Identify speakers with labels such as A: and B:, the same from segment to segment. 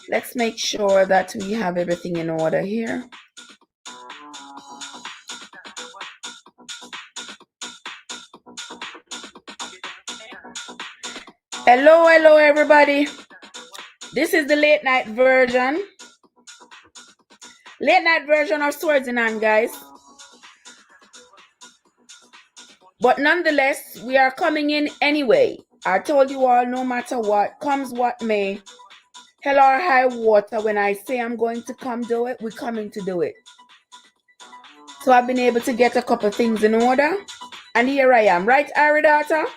A: Let's make sure that we have everything in order here. Hello, hello, everybody. This is the late night version. Late night version of Swordin, guys. But nonetheless, we are coming in anyway. I told you all, no matter what, comes what may, hell or high water, when I say I'm going to come do it, we're coming to do it. So I've been able to get a couple things in order. And here I am. Right, Aridata?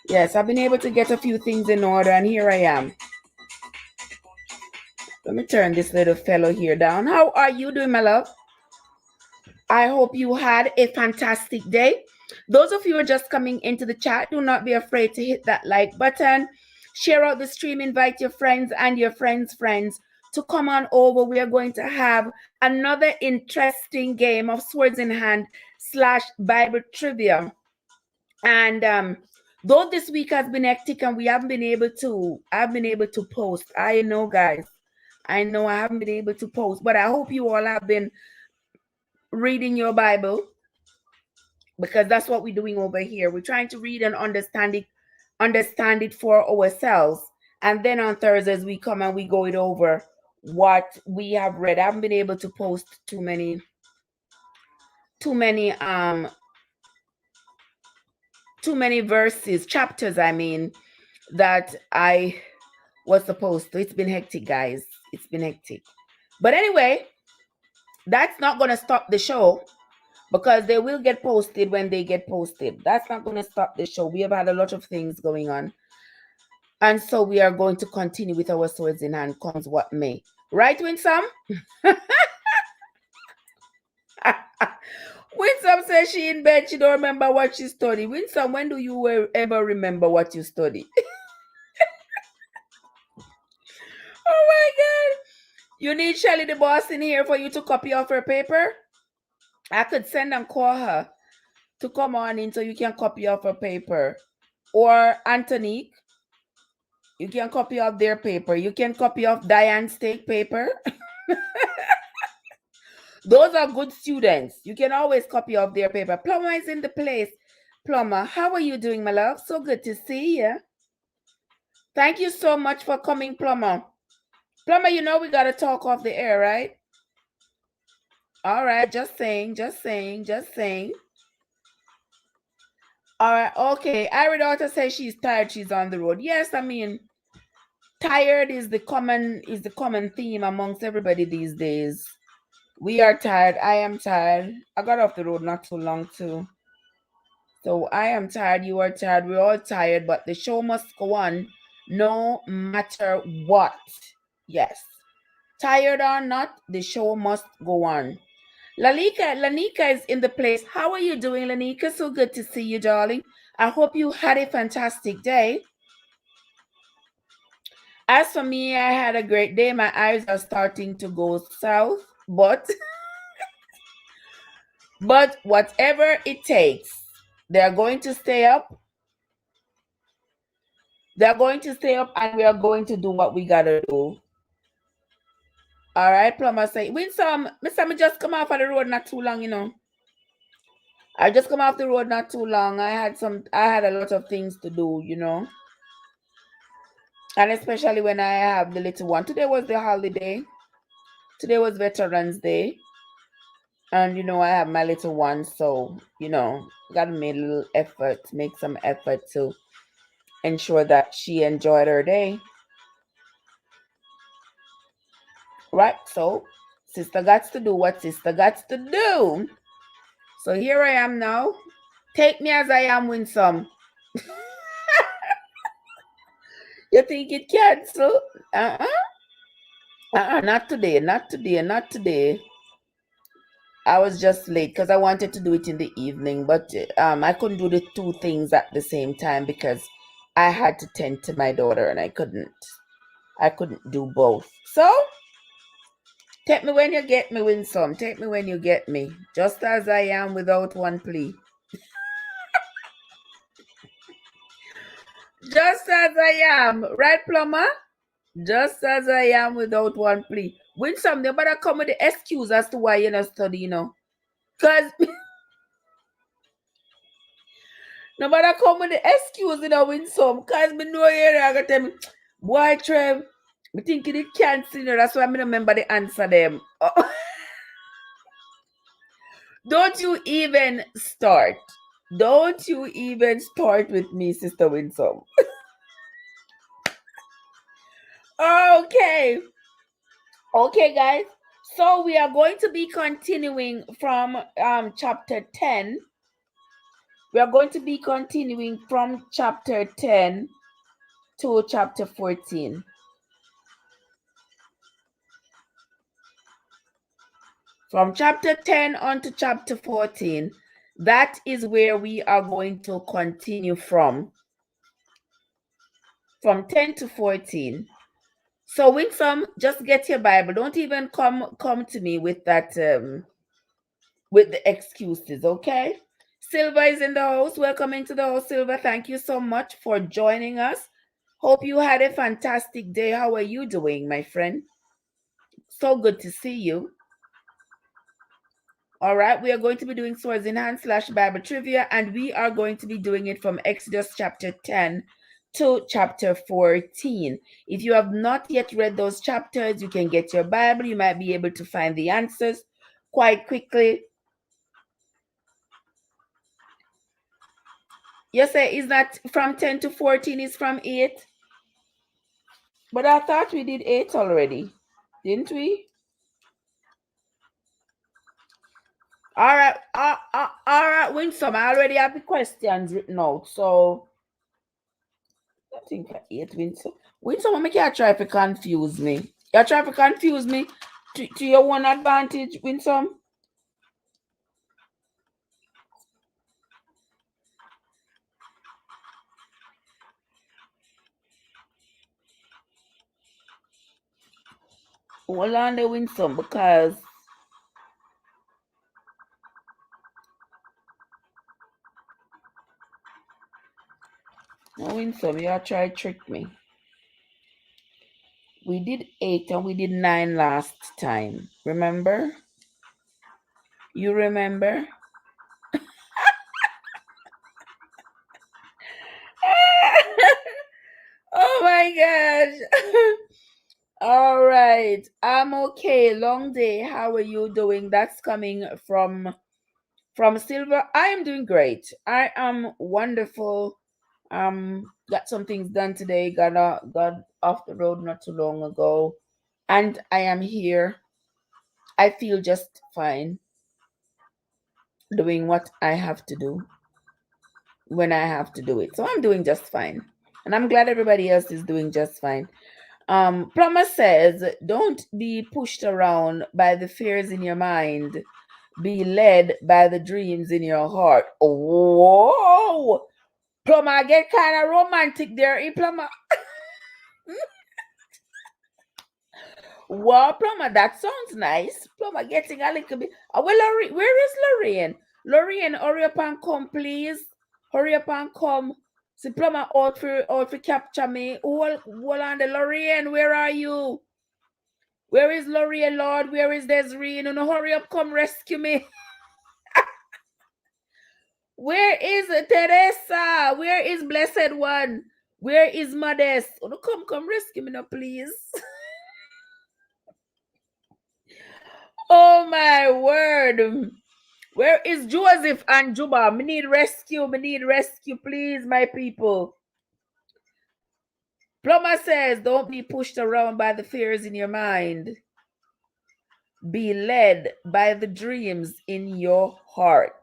A: Yes, I've been able to get a few things in order, and here I am. Let me turn this little fellow here down. How are you doing, my love? I hope you had a fantastic day. Those of you who are just coming into the chat, do not be afraid to hit that like button. Share out the stream, invite your friends and your friends' friends to come on over. We are going to have another interesting game of Swords in Hand / Bible Trivia. And though this week has been hectic and we haven't been able to, I've been able to post. I know, guys. I know I haven't been able to post, but I hope you all have been reading your Bible, because that's what we're doing over here. We're trying to read and understand it for ourselves. And then on Thursdays, we come and we go it over what we have read. I haven't been able to post too many verses, chapters, I mean, that I was supposed to. It's been hectic, guys. It's been hectic. But anyway, that's not going to stop the show, because they will get posted when they get posted. That's not going to stop the show. We have had a lot of things going on. And so we are going to continue with our Swords in Hand, comes what may. Right, Winsome? Winsome says she in bed, she don't remember what she studied. Winsome, when do you ever remember what you study? Oh my God. You need Shelly the boss in here for you to copy off her paper? I could send and call her to come on in so you can copy off her paper. Or Antonique, you can copy off their paper. You can copy off Diane's take paper. Those are good students. You can always copy off their paper. Plumber is in the place. Plumber, how are you doing, my love? So good to see you. Thank you so much for coming, Plumber. Plumber, you know we got to talk off the air, right? All right, just saying. All right, okay. Our daughter says she's tired. She's on the road. Yes, I mean, tired is the common theme amongst everybody these days. We are tired. I am tired. I got off the road not too long too. So I am tired. You are tired. We're all tired, but the show must go on no matter what. Yes. Tired or not, the show must go on. Lanika is in the place. How are you doing, Lanika? So good to see you, darling. I hope you had a fantastic day. As for me, I had a great day. My eyes are starting to go south, but whatever it takes, they're going to stay up. They're going to stay up, and we are going to do what we gotta do. All right, Plumber say, Winsome, me just come off of the road not too long, you know. I just come off the road not too long. I had a lot of things to do, you know. And especially when I have the little one. Today was the holiday. Today was Veterans Day. And, you know, I have my little one. So, you know, got to make a little effort, make some effort to ensure that she enjoyed her day. Right? So, sister got to do what sister got to do. So here I am now. Take me as I am, Winsome. You think it cancel? Not today. I was just late because I wanted to do it in the evening, but I couldn't do the two things at the same time because I had to tend to my daughter and I couldn't do both. So take me when you get me, Winsome. Take me when you get me, just as I am, without one plea. Just as I am, right, Plumber? Just as I am without one plea. Winsome, you better come with the excuse as to why you're not studying, you know. Because no matter come with the excuse, you know, Winsome. Because me know you're going to tell me, boy, Trev, me think it cancel, you know. That's why I don't remember the answer them. Don't you even start. Don't you even start with me, Sister Winsome. Okay. Okay, guys. So we are going to be continuing from chapter 10. We are going to be continuing from chapter 10 to chapter 14. From chapter 10 on to chapter 14, that is where we are going to continue from 10 to 14. So Winsome, just get your Bible. Don't even come to me with that with the excuses, okay? Silva is in the house. Welcome into the house, Silva. Thank you so much for joining us. Hope you had a fantastic day. How are you doing, my friend? So good to see you. All right, we are going to be doing Swords in Hand / Bible Trivia, and we are going to be doing it from Exodus chapter 10 to chapter 14. If you have not yet read those chapters, you can get your Bible. You might be able to find the answers quite quickly. You say is that from 10 to 14 is from 8? But I thought we did 8 already, didn't we? All right, all right, Winsome. I already have the questions written out, so I think I 8 Winsome. Winsome, make you try to confuse me. You try to confuse me to your one advantage, Winsome. Hold on there, Winsome, because no, Winsome, you try to trick me. We did 8 and we did 9 last time. Remember? You remember? Oh my gosh. All right. I'm okay. Long day. How are you doing? That's coming from Silver. I am doing great. I am wonderful. Got some things done today. Got off the road not too long ago. And I am here. I feel just fine doing what I have to do when I have to do it. So I'm doing just fine. And I'm glad everybody else is doing just fine. Plumber says, don't be pushed around by the fears in your mind. Be led by the dreams in your heart. Whoa! Plumber get kind of romantic there, Plumber. Wow, Plumber, that sounds nice. Plumber getting a little bit. Well, where is Lorraine? Lorraine, hurry up and come, please. Hurry up and come. See, Plumber out for capture me. Hold on, the Lorraine, where are you? Where is Lorraine, Lord? Where is Desiree? No, hurry up, come rescue me. Where is Teresa? Where is Blessed One? Where is Modest? Oh, no, come rescue me now, please. Oh my word. Where is Joseph and Juba? Me need rescue. Me need rescue, please, my people. Plumber says, don't be pushed around by the fears in your mind. Be led by the dreams in your heart.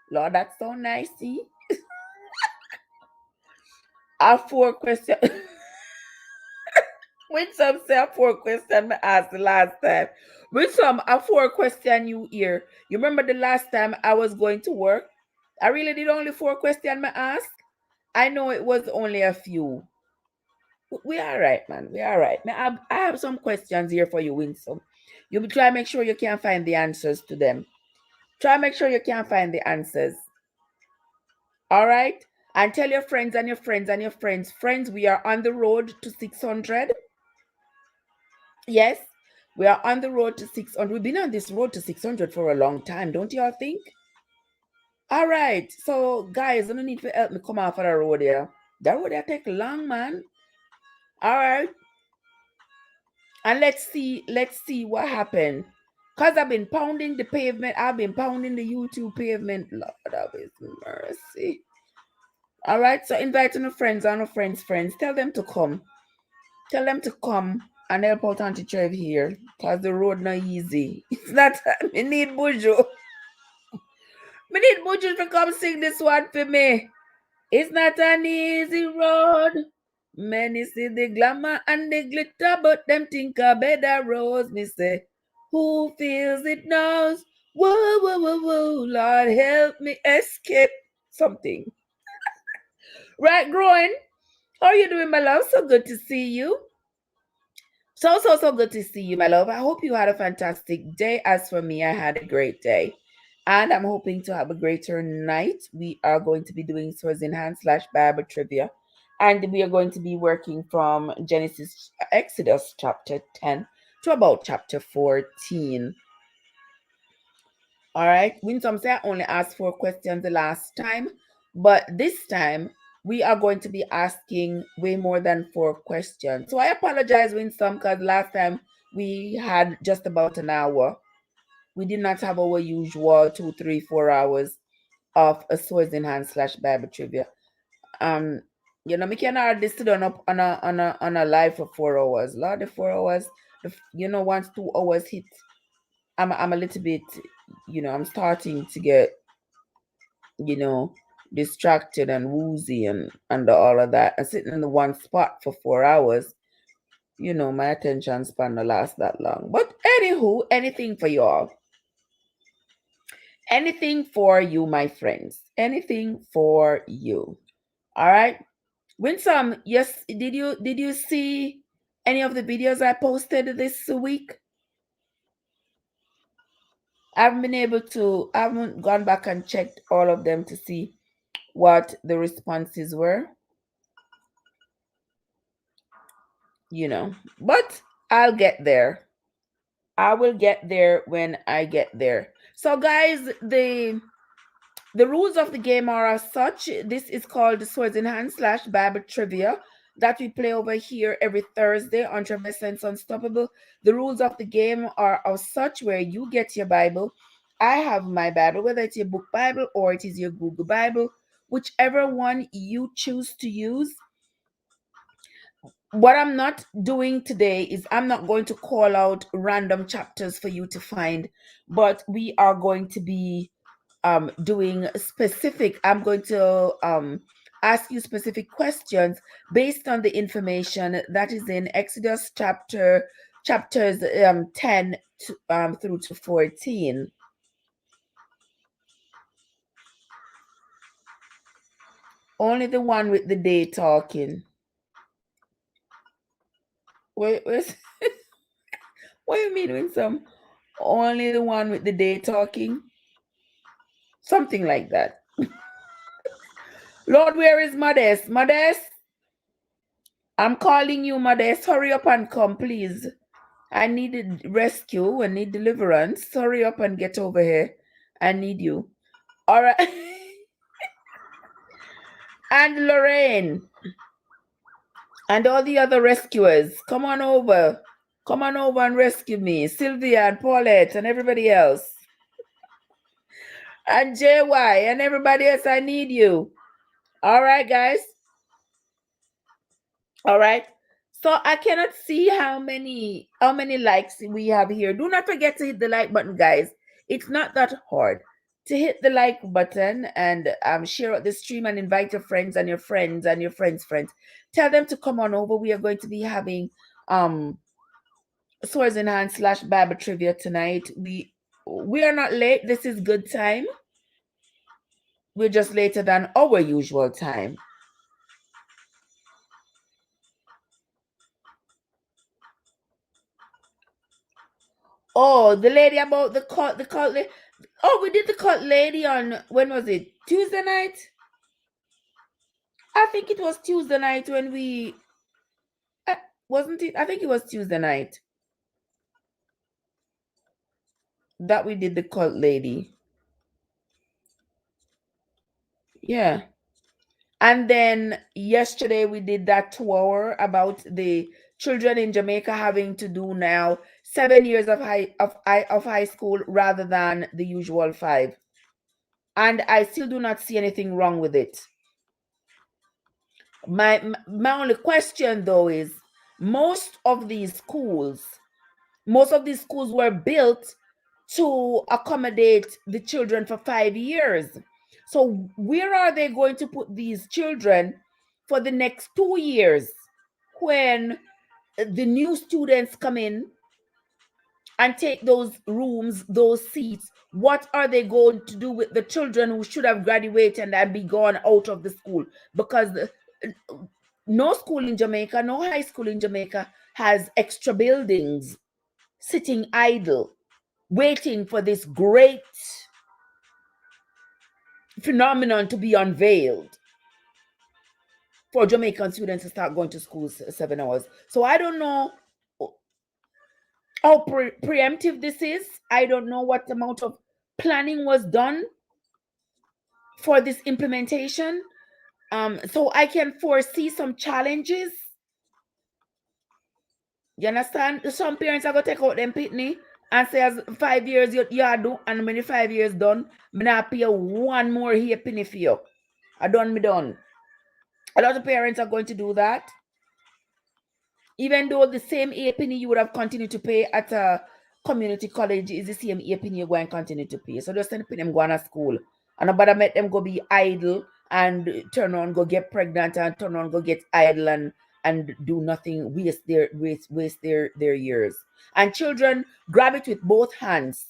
A: Lord, that's so nice, see? I have 4 questions. When some say a 4 question, I asked the last time. When some a 4 question you hear. You remember the last time I was going to work? I really did only 4 question I asked. I know it was only a few. We are right, man. We are right. I have some questions here for you, Winsome. You try make sure you can find the answers to them. Try make sure you can find the answers. All right? And tell your friends and your friends and your friends. Friends, we are on the road to 600. Yes, we are on the road to 600. We've been on this road to 600 for a long time, don't y'all think? All right, so guys, I don't need to help me come off of the road here. That road there take long, man. All right, and let's see what happened. Cause I've been pounding the pavement. I've been pounding the YouTube pavement. Lord have His mercy. All right, so inviting our friends and our friends. Tell them to come. Tell them to come and help out Auntie Trev here. Cause the road not easy. It's not. Me need Buju. Me need Buju to come sing this one for me. It's not an easy road. Many see the glamour and the glitter, but them think a better rose. Me say, who feels it knows? Whoa, whoa, whoa, whoa, Lord help me escape something. Right, growing. How are you doing, my love? So good to see you. So good to see you, my love. I hope you had a fantastic day. As for me, I had a great day. And I'm hoping to have a greater night. We are going to be doing Swords in Hand / Bible trivia. And we are going to be working from Exodus chapter 10 to about chapter 14. All right. Winsome said I only asked 4 questions the last time, but this time we are going to be asking way more than 4 questions. So I apologize, Winsome, because last time we had just about an hour. We did not have our usual 2, 3, 4 hours of a Swords in Hand / Bible trivia. We can hardly sit up on a live for 4 hours. Lord, the 4 hours, once 2 hours hit, I'm a little bit, I'm starting to get, you know, distracted and woozy and all of that. And sitting in the one spot for 4 hours, my attention span don't last that long. But anywho, anything for y'all. Anything for you, my friends. Anything for you. All right. Winsome, yes, did you see any of the videos I posted this week? I haven't gone back and checked all of them to see what the responses were. But I'll get there. I will get there when I get there. So guys, the rules of the game are as such. This is called the Swords in Hand / Bible trivia that we play over here every Thursday on Trevisense Unstoppable. The rules of the game are as such, where you get your Bible. I have my Bible, whether it's your book Bible or it is your Google Bible, whichever one you choose to use. What I'm not doing today is I'm not going to call out random chapters for you to find, but we are going to be doing specific. I'm going to ask you specific questions based on the information that is in Exodus chapters 10 through to 14. Only the one with the day talking. Wait. What do you mean with some? Only the one with the day talking? Something like that. Lord, where is Modest? Modest? I'm calling you, Modest. Hurry up and come, please. I need rescue. I need deliverance. Hurry up and get over here. I need you. All right. And Lorraine. And all the other rescuers. Come on over. Come on over and rescue me. Sylvia and Paulette and everybody else. And JY and everybody else, I need you. All right, guys. All right. So I cannot see how many likes we have here. Do not forget to hit the like button, guys. It's not that hard to hit the like button and share out the stream and invite your friends and your friends and your friends' friends. Tell them to come on over. We are going to be having Swords in Hand / Bible trivia tonight. We are not late. This is good time. We're just later than our usual time. Oh, the lady about the cult. Oh, we did the cult lady on, when was it? Tuesday night? I think it was Tuesday night when we, wasn't it? I think it was Tuesday night. That we did the cult lady. Yeah. And then yesterday we did that 2 hour about the children in Jamaica having to do now 7 years of high school rather than the usual 5. And I still do not see anything wrong with it. My only question though is most of these schools were built to accommodate the children for 5 years. So where are they going to put these children for the next 2 years when the new students come in and take those rooms, those seats? What are they going to do with the children who should have graduated and be gone out of the school? Because no school in Jamaica, no high school in Jamaica has extra buildings sitting idle, waiting for this great phenomenon to be unveiled for Jamaican students to start going to school 7 hours. So I don't know how preemptive this is. I don't know what amount of planning was done for this implementation. So I can foresee some challenges. You understand? Some parents are going to take out them pitney and say, as 5 years you do, and when the 5 years done, I'm not pay one more here penny for you. I done me done. A lot of parents are going to do that. Even though the same a penny you would have continued to pay at a community college is the same a penny you're going to continue to pay. So just send them go to school. And nobody make them go be idle and turn on go get pregnant and turn on go get idle and do nothing, waste their years. And children grab it with both hands.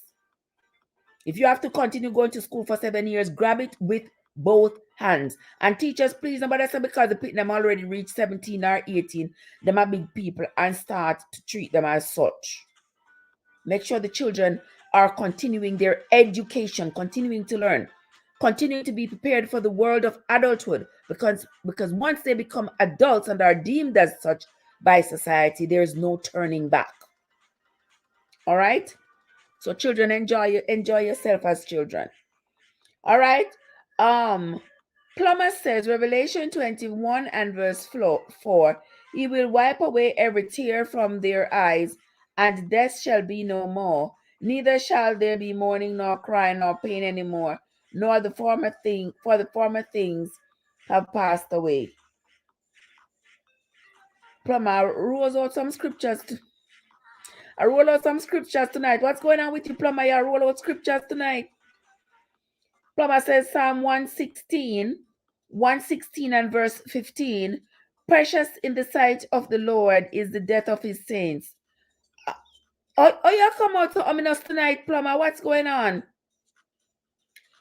A: If you have to continue going to school for 7 years, grab it with both hands. And teachers, please, nobody say because them already reached 17 or 18, them are big people, and start to treat them as such. Make sure the children are continuing their education, continuing to learn, continuing to be prepared for the world of adulthood, because once they become adults and are deemed as such by society, there's no turning back. All right? So children, enjoy yourself as children. All right. Plummer says, Revelation 21 and verse 4, he will wipe away every tear from their eyes, and death shall be no more. Neither shall there be mourning, nor crying, nor pain anymore, nor the former thing, for the former things have passed away. Plummer, rolls out some scriptures. I roll out some scriptures tonight. What's going on with you, Plummer? You roll out scriptures tonight. Plummer says Psalm 116 and verse 15, precious in the sight of the Lord is the death of his saints. Oh, you come out so ominous tonight, Plummer. What's going on?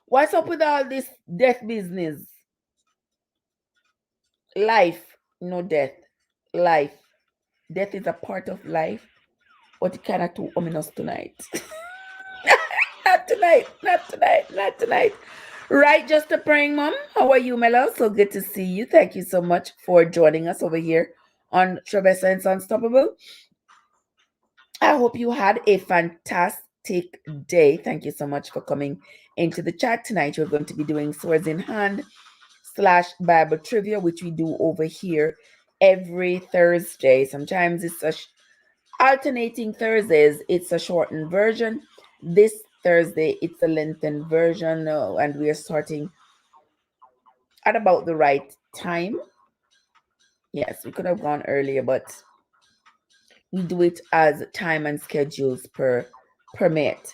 A: What's up with all this death business? Life, no death. Life. Death is a part of life, but it kind of too ominous tonight. Not tonight. Right, just a praying mom. How are you, my love? So good to see you. Thank you so much for joining us over here on Trevessa Unstoppable. I hope you had a fantastic day. Thank you so much for coming into the chat tonight. We're going to be doing Swords in Hand / Bible Trivia, which we do over here every Thursday. Sometimes it's alternating Thursdays. It's a shortened version. This Thursday, it's a lengthened version, and we are starting at about the right time. Yes, we could have gone earlier, but we do it as time and schedules permit.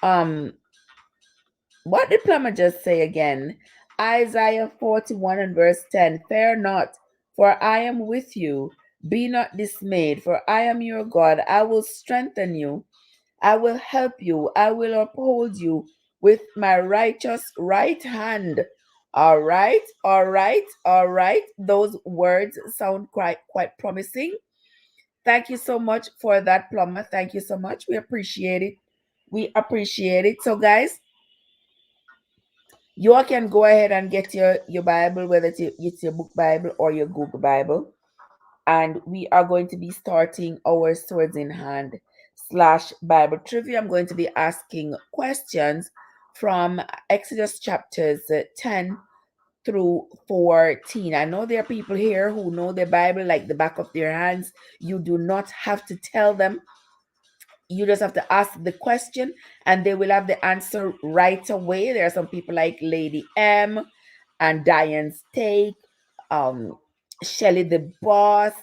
A: What did Plummer just say again? Isaiah 41 and verse 10, fear not, for I am with you. Be not dismayed, for I am your God. I will strengthen you. I will help you. I will uphold you with my righteous right hand. All right. Those words sound quite promising. Thank you so much for that, Plumber. Thank you so much. We appreciate it. So, guys, you all can go ahead and get your Bible, whether it's your book Bible or your Google Bible. And we are going to be starting our Swords in Hand slash Bible trivia. I'm going to be asking questions from Exodus chapters 10 through 14. I know there are people here who know the Bible like the back of their hands. You do not have to tell them. You just have to ask the question and they will have the answer right away. There are some people like Lady M and Diane's Take, um, Shelley the Boss,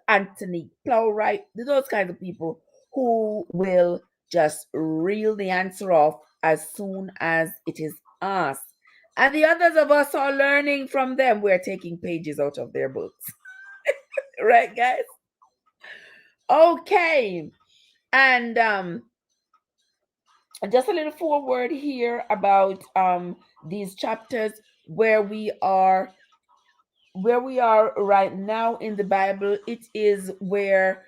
A: Anthony Plowright, those kinds of people who will just reel the answer off as soon as it is asked. And the others of us are learning from them. We're taking pages out of their books. Right, guys? Okay. And just a little forward here about these chapters where we are right now in the Bible. It is where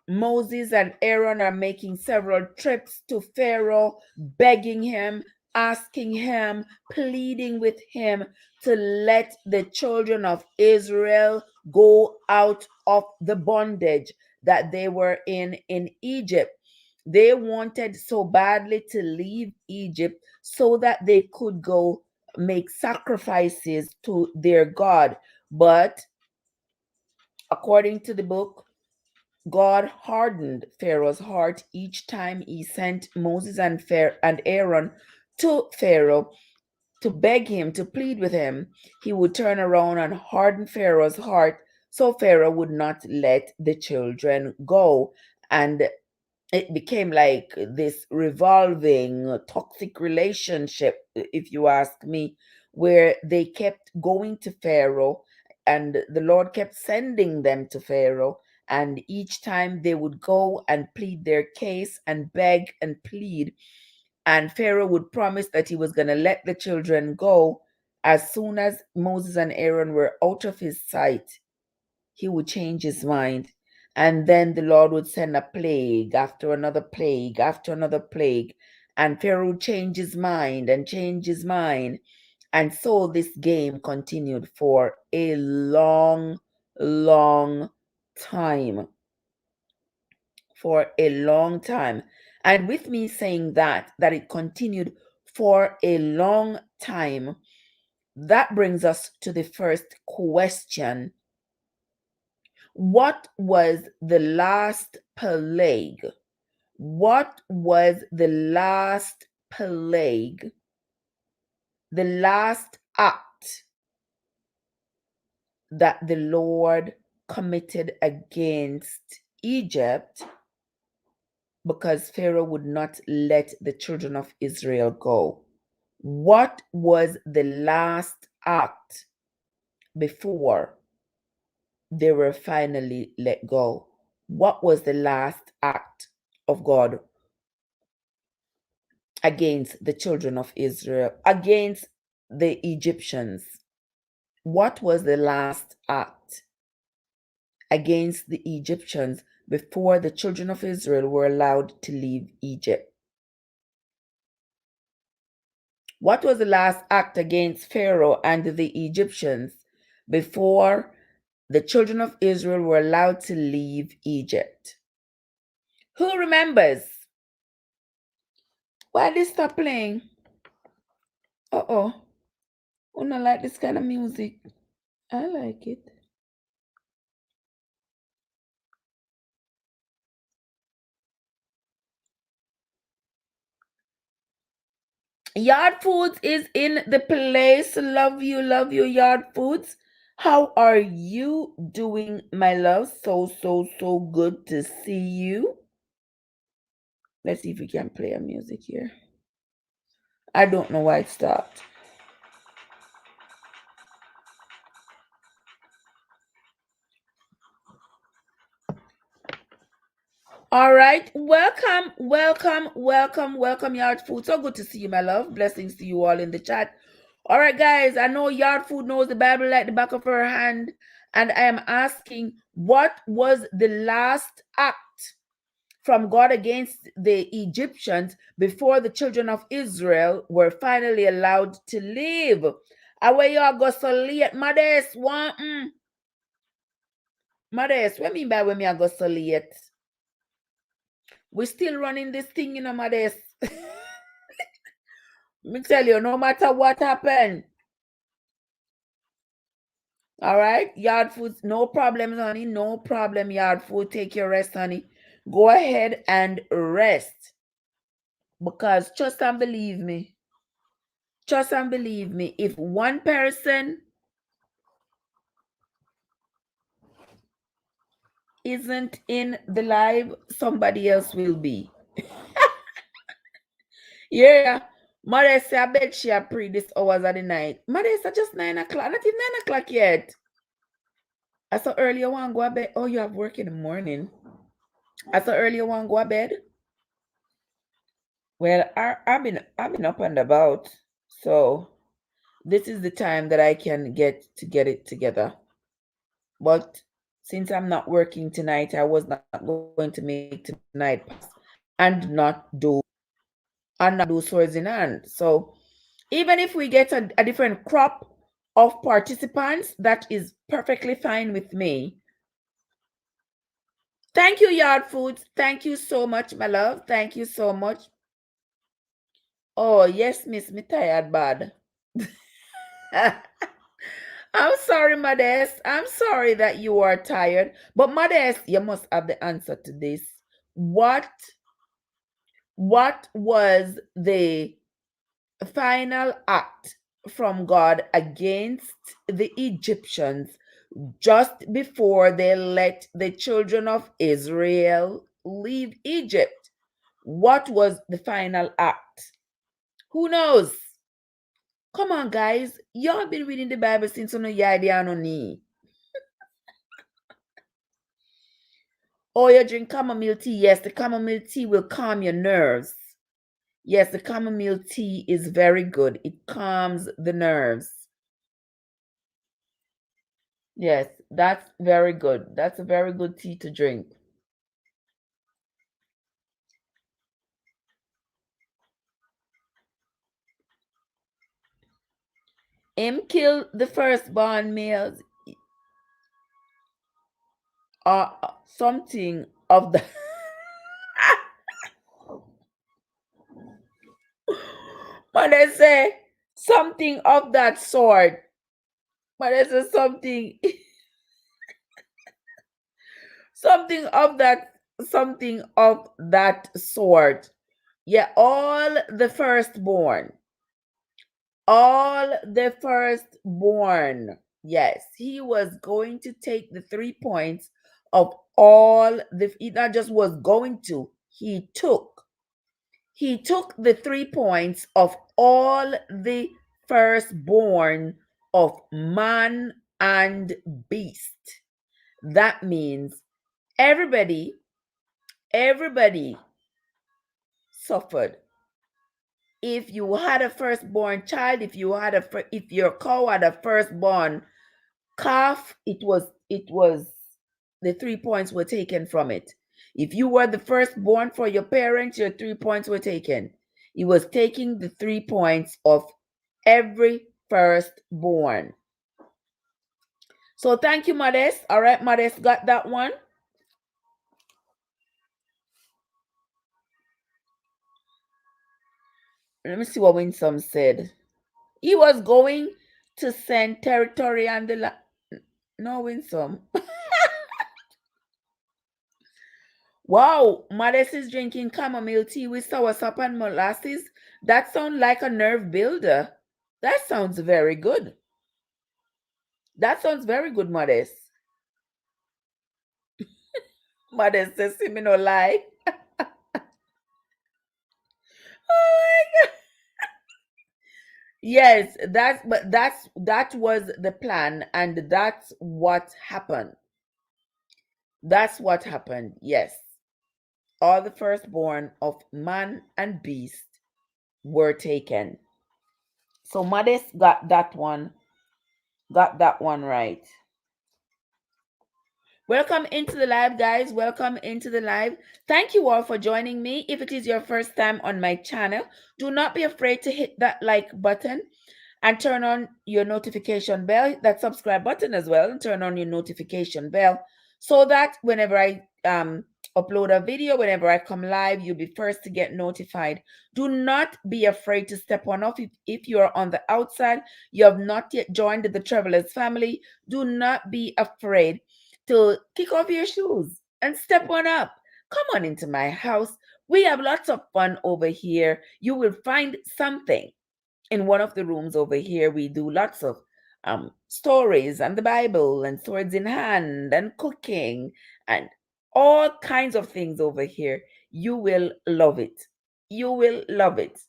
A: Moses and Aaron are making several trips to Pharaoh, begging him, asking him, pleading with him to let the children of Israel go out of the bondage that they were in Egypt. They wanted so badly to leave Egypt so that they could go make sacrifices to their God. But according to the book, God hardened Pharaoh's heart each time he sent Moses and Aaron to Pharaoh to beg him, to plead with him. He would turn around and harden Pharaoh's heart so Pharaoh would not let the children go. And it became like this revolving toxic relationship, if you ask me, where they kept going to Pharaoh and the Lord kept sending them to Pharaoh. And each time they would go and plead their case and beg and plead, and Pharaoh would promise that he was going to let the children go. As soon as Moses and Aaron were out of his sight, he would change his mind. And then the Lord would send a plague after another plague after another plague. And Pharaoh would change his mind and change his mind. And so this game continued for a long, long time. For a long time. And with me saying that it continued for a long time, that brings us to the first question. What was the last plague? What was the last plague? The last act that the Lord committed against Egypt because Pharaoh would not let the children of Israel go. What was the last act before they were finally let go? What was the last act of God against the children of Israel, against the Egyptians? What was the last act against the Egyptians before the children of Israel were allowed to leave Egypt? What was the last act against Pharaoh and the Egyptians before the children of Israel were allowed to leave Egypt? Who remembers? Why did they stop playing? Uh-oh. I don't like this kind of music. I like it. Yard Foods is in the place. Love you, Yard Foods. How are you doing, my love? So good to see you. Let's see if we can play a music here. I don't know why it stopped. All right. Welcome, Yard Food. So good to see you, my love. Blessings to you all in the chat. All right, guys. I know Yard Food knows the Bible like the back of her hand. And I am asking, what was the last act from God against the Egyptians before the children of Israel were finally allowed to live? Away you go so late, Modest. Modest, what mean by when me I go so late? We're still running this thing, Modest. Me tell you, no matter what happened. All right, yard food, no problems, honey. No problem, yard food. Take your rest, honey. Go ahead and rest. Because trust and believe me, if one person isn't in the live, somebody else will be. Yeah. Modesta, I bet she a pre this hours of the night. Modesta, just 9 o'clock. Not even 9 o'clock yet. I saw earlier one go to bed. Oh, you have work in the morning. I saw earlier one go to bed. Well, I've been up and about. So this is the time that I can get it together. But since I'm not working tonight, I was not going to make tonight pass and not do swords in hand. So even if we get a different crop of participants, that is perfectly fine with me. Thank you, Yard Foods. Thank you so much, my love. Thank you so much. Oh, yes, miss, me tired bad. I'm sorry, Modest. I'm sorry that you are tired. But Modest, you must have the answer to this. What was the final act from God against the Egyptians just before they let the children of Israel leave Egypt? What was the final act? Who knows? Come on, guys. Y'all been reading the Bible since on no idea no need. Oh, you drink chamomile tea. Yes, the chamomile tea will calm your nerves. Yes, the chamomile tea is very good. It calms the nerves. Yes, that's very good. That's a very good tea to drink. Him kill the firstborn males or something of the but they say something of that sort. But they say something something of that sort. Yeah, all the firstborn. Yes, he was going to take the 3 points of all the, he not just was going to, he took the 3 points of all the firstborn of man and beast. That means everybody suffered. If you had a firstborn child, if your cow had a firstborn calf, it was the 3 points were taken from it. If you were the firstborn for your parents, your 3 points were taken. He was taking the 3 points of every firstborn. So thank you, Modest. All right, Modest got that one. Let me see what Winsome said. He was going to send territory and the no, Winsome. Wow, Modest is drinking chamomile tea with soursop and molasses. That sounds like a nerve builder. That sounds very good. That sounds very good, Modest. Modest says, see me no lie. Oh my God. Yes, that was the plan, and that's what happened. That's what happened. Yes. All the firstborn of man and beast were taken. So Modest got that one right. Welcome into the live, guys. Welcome into the live. Thank you all for joining me. If it is your first time on my channel, do not be afraid to hit that like button and turn on your notification bell, hit that subscribe button as well, and turn on your notification bell so that whenever I upload a video whenever I come live. You'll be first to get notified. Do not be afraid to step on off. If you are on the outside, you have not yet joined the Travelers family, do not be afraid to kick off your shoes and step on up. Come on into my house. We have lots of fun over here. You will find something in one of the rooms over here. We do lots of stories and the Bible and swords in hand and cooking and all kinds of things over here. You will love it. You will love it.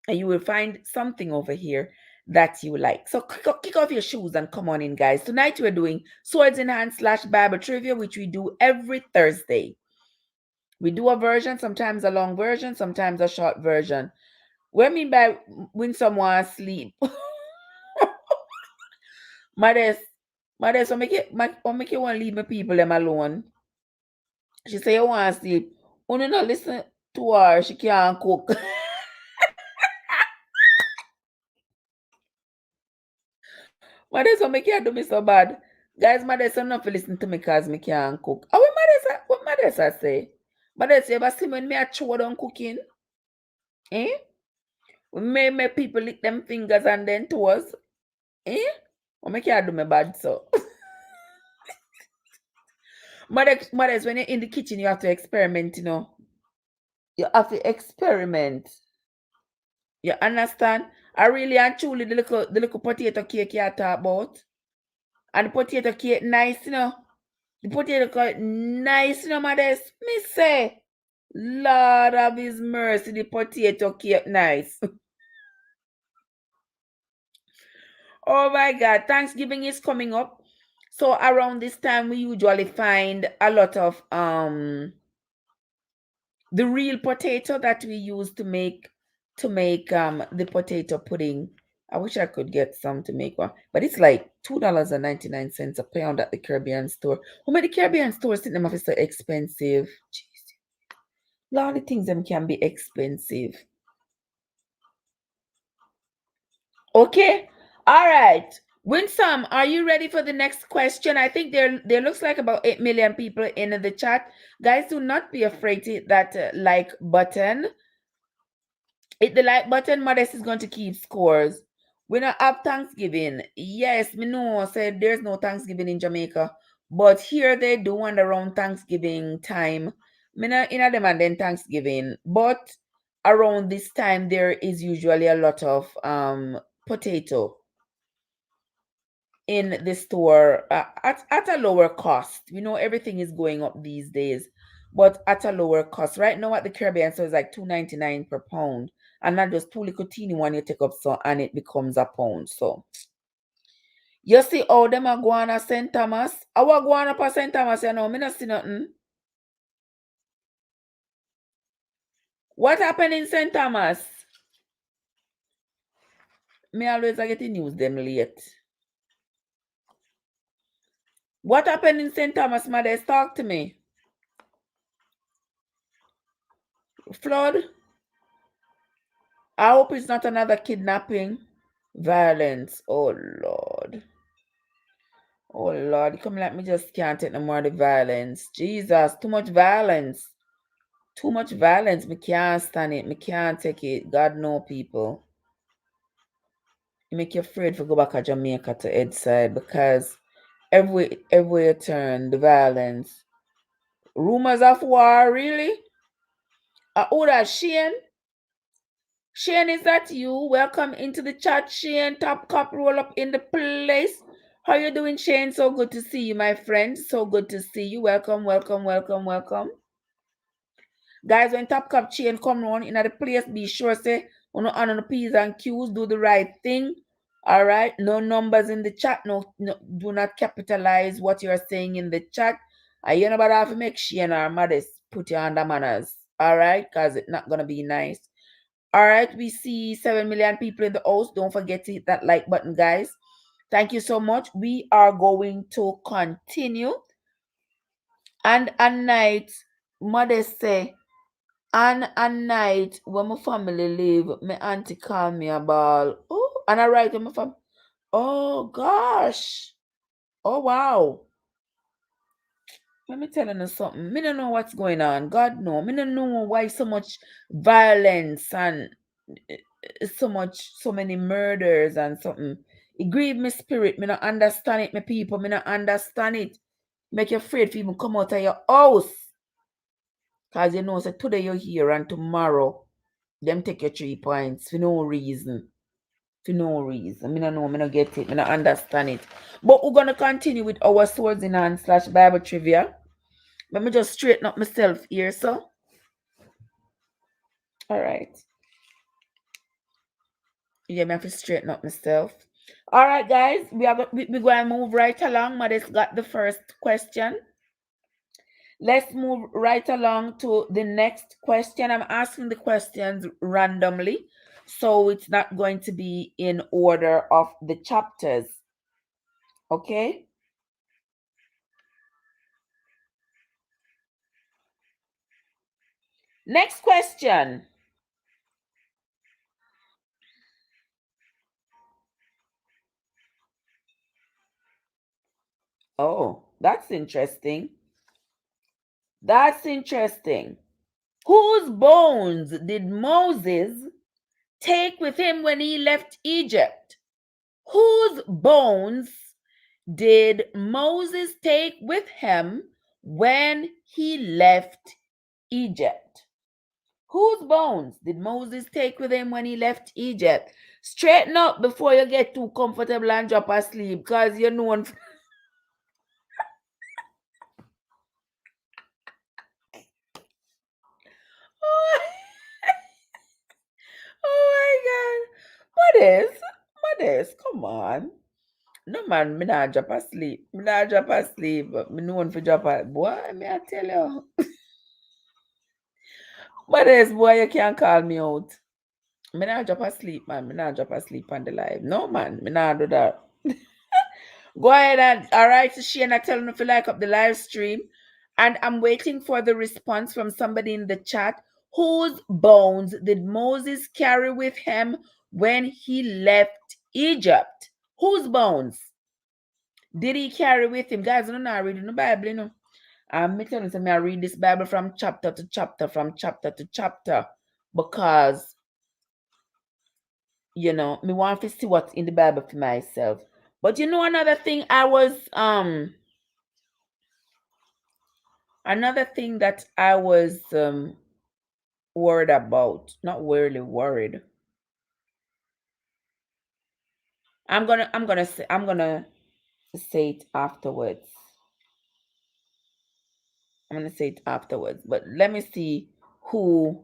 A: And you will find something over here that you like. So kick off your shoes and come on in, guys. Tonight we're doing Swords in Hand / Bible Trivia, which we do every Thursday. We do a version, sometimes a long version, sometimes a short version. What I mean by when someone sleep? Mothers, mothers, so make you want to leave my people them alone. She say you want to sleep. Only not listen to her. She can't cook. Mothers, so make you do me so bad. Guys, mothers, so not to listen to me because me can't cook. Oh, what mothers I say? Mothers, you ever see when me a chew down cooking? Eh? Me people lick them fingers and then toes. Eh? What make you do me bad so? Mothers, when you're in the kitchen, you have to experiment, you know. You have to experiment. You understand? I really and truly the little potato cake you talk about. And the potato cake nice, you know. The potato cake nice, you know, mothers. Me say, Lord of his mercy, the potato cake nice. Oh my God, Thanksgiving is coming up. So around this time we usually find a lot of the real potato that we use to make the potato pudding. I wish I could get some to make one, but it's like $2.99 a pound at the Caribbean store. Oh my, the Caribbean stores think them are so expensive. Jeez. A lot of things them can be expensive. Okay, all right. Winsome, are you ready for the next question? I think there looks like about 8 million people in the chat. Guys, do not be afraid to hit that like button. Hit the like button. Modest is going to keep scores. We don't have Thanksgiving. Yes, me know said there's no Thanksgiving in Jamaica, but here they do one around Thanksgiving time. Me not in a them and then Thanksgiving, but around this time there is usually a lot of potato in the store at a lower cost. We know everything is going up these days, but at a lower cost. Right now at the Caribbean, so it's like $2.99 per pound, and not just two little teeny one you take up so and it becomes a pound. So you see how them are going to St. Thomas? Our going up at St. Thomas, you know, me not see nothing. What happened in St. Thomas? Me always I get the news them late. What happened in St. Thomas, mother? Talk to me. Flood? I hope it's not another kidnapping. Violence. Oh Lord. Oh Lord. Come let me just can't take no more of the violence. Jesus. Too much violence. Too much violence. Me can't stand it. Me can't take it. God know people. It make you afraid to go back to Jamaica to Edside because everywhere you turn, the violence. Rumors of war, really? Oh, that Shane? Shane, is that you? Welcome into the chat, Shane. Top cop roll up in the place. How you doing, Shane? So good to see you, my friend. So good to see you. Welcome, welcome, welcome, welcome. Guys, when Top Cop Chain come round in the place, be sure say on the P's and Q's, do the right thing. All right. No numbers in the chat. No, do not capitalize what you're saying in the chat. You nobody have to make Shane or Modest put you under manners. All right, because it's not gonna be nice. All right, we see 7 million people in the house. Don't forget to hit that like button, guys. Thank you so much. We are going to continue. And a night, mother say, and a night when my family leave, my auntie call me about, oh, and I write to my family, oh gosh, oh wow. Let me tell you something. Me don't know what's going on. God know. Me don't know why so much violence and so many murders and something. It grieve me spirit. Me not understand it, my people. Me not understand it. Make you afraid to even come out of your house. Cause you know, so today you're here and tomorrow them take your 3 points for no reason. For no reason. Me don't know, me not get it, me not understand it. But we're gonna continue with our swords in hand / Bible trivia. Let me just straighten up myself here, so. Alright. Yeah, me have to straighten up myself. Alright, guys, we're going to move right along. Modest got the first question. Let's move right along to the next question. I'm asking the questions randomly, so it's not going to be in order of the chapters. Okay? Next question. Oh, that's interesting. That's interesting. Whose bones did Moses take with him when he left Egypt? Whose bones did Moses take with him when he left Egypt? Whose bones did Moses take with him when he left Egypt? Straighten up before you get too comfortable and drop asleep, because you're known. Oh my God. Modest, come on. No man, me not drop asleep. Me not drop asleep. Me known for drop asleep. Boy, me I tell you. Modest, boy, you can't call me out. Me not drop asleep, man. Me not drop asleep on the live. No, man. Me not do that. Go ahead and, all right, Shana, tell me if you like up the live stream. And I'm waiting for the response from somebody in the chat. Whose bones did Moses carry with him when he left Egypt? Whose bones did he carry with him? Guys, I'm not reading the Bible, you know. I'm telling you, I read this Bible from chapter to chapter, because, you know, me want to see what's in the Bible for myself. But you know, another thing that I was worried about, not really worried. I'm gonna say it afterwards. I'm gonna say it afterwards. But let me see who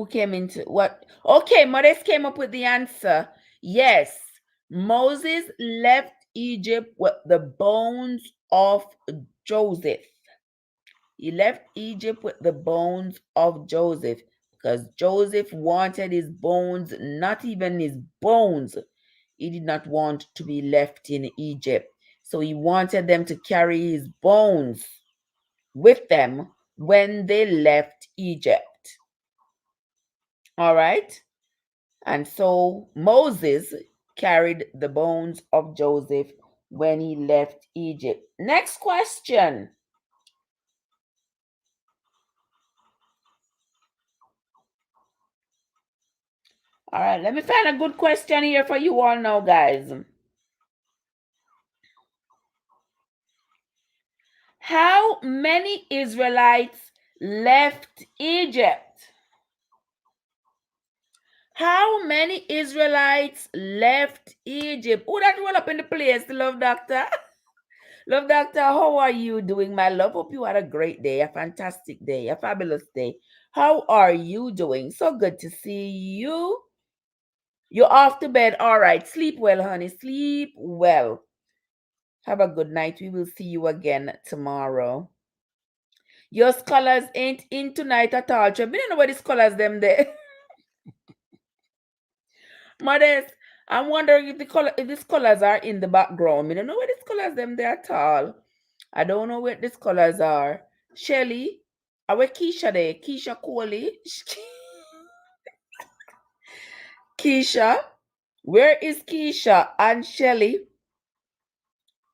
A: came into what. Okay, Modest came up with the answer. Yes, Moses left Egypt with the bones of Joseph. He left Egypt with the bones of Joseph because Joseph wanted his bones, not even his bones. He did not want to be left in Egypt. So he wanted them to carry his bones with them when they left Egypt. All right? And so Moses carried the bones of Joseph when he left Egypt. Next question. All right, let me find a good question here for you all now, guys. How many Israelites left Egypt? How many Israelites left Egypt? Who that roll up in the place, Love Doctor? Love Doctor, how are you doing, my love? Hope you had a great day, a fantastic day, a fabulous day. How are you doing? So good to see you. You're off to bed. All right. Sleep well, honey. Sleep well. Have a good night. We will see you again tomorrow. Your scholars ain't in tonight at all. You don't know where the scholars them there. Modest, I'm wondering if the scholars are in the background. I don't know where the scholars them there at all. I don't know where the scholars are. Shelly, where Keisha there? Keisha Coley. Keisha, where is Keisha and Shelly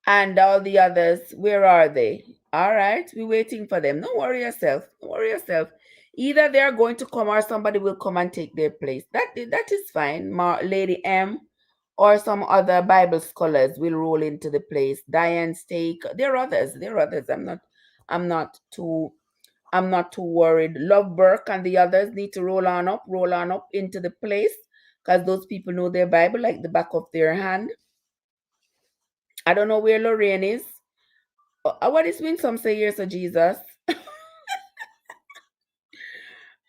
A: and all the others? Where are they? All right, we're waiting for them. Don't worry yourself. Don't worry yourself. Either they're going to come or somebody will come and take their place. That is fine. Lady M or some other Bible scholars will roll into the place. Diane Stake. There are others. There are others. I'm not too I'm not too worried. Love Burke and the others need to roll on up into the place because those people know their Bible like the back of their hand. I don't know where Lorraine is. What is when some say yes to Jesus?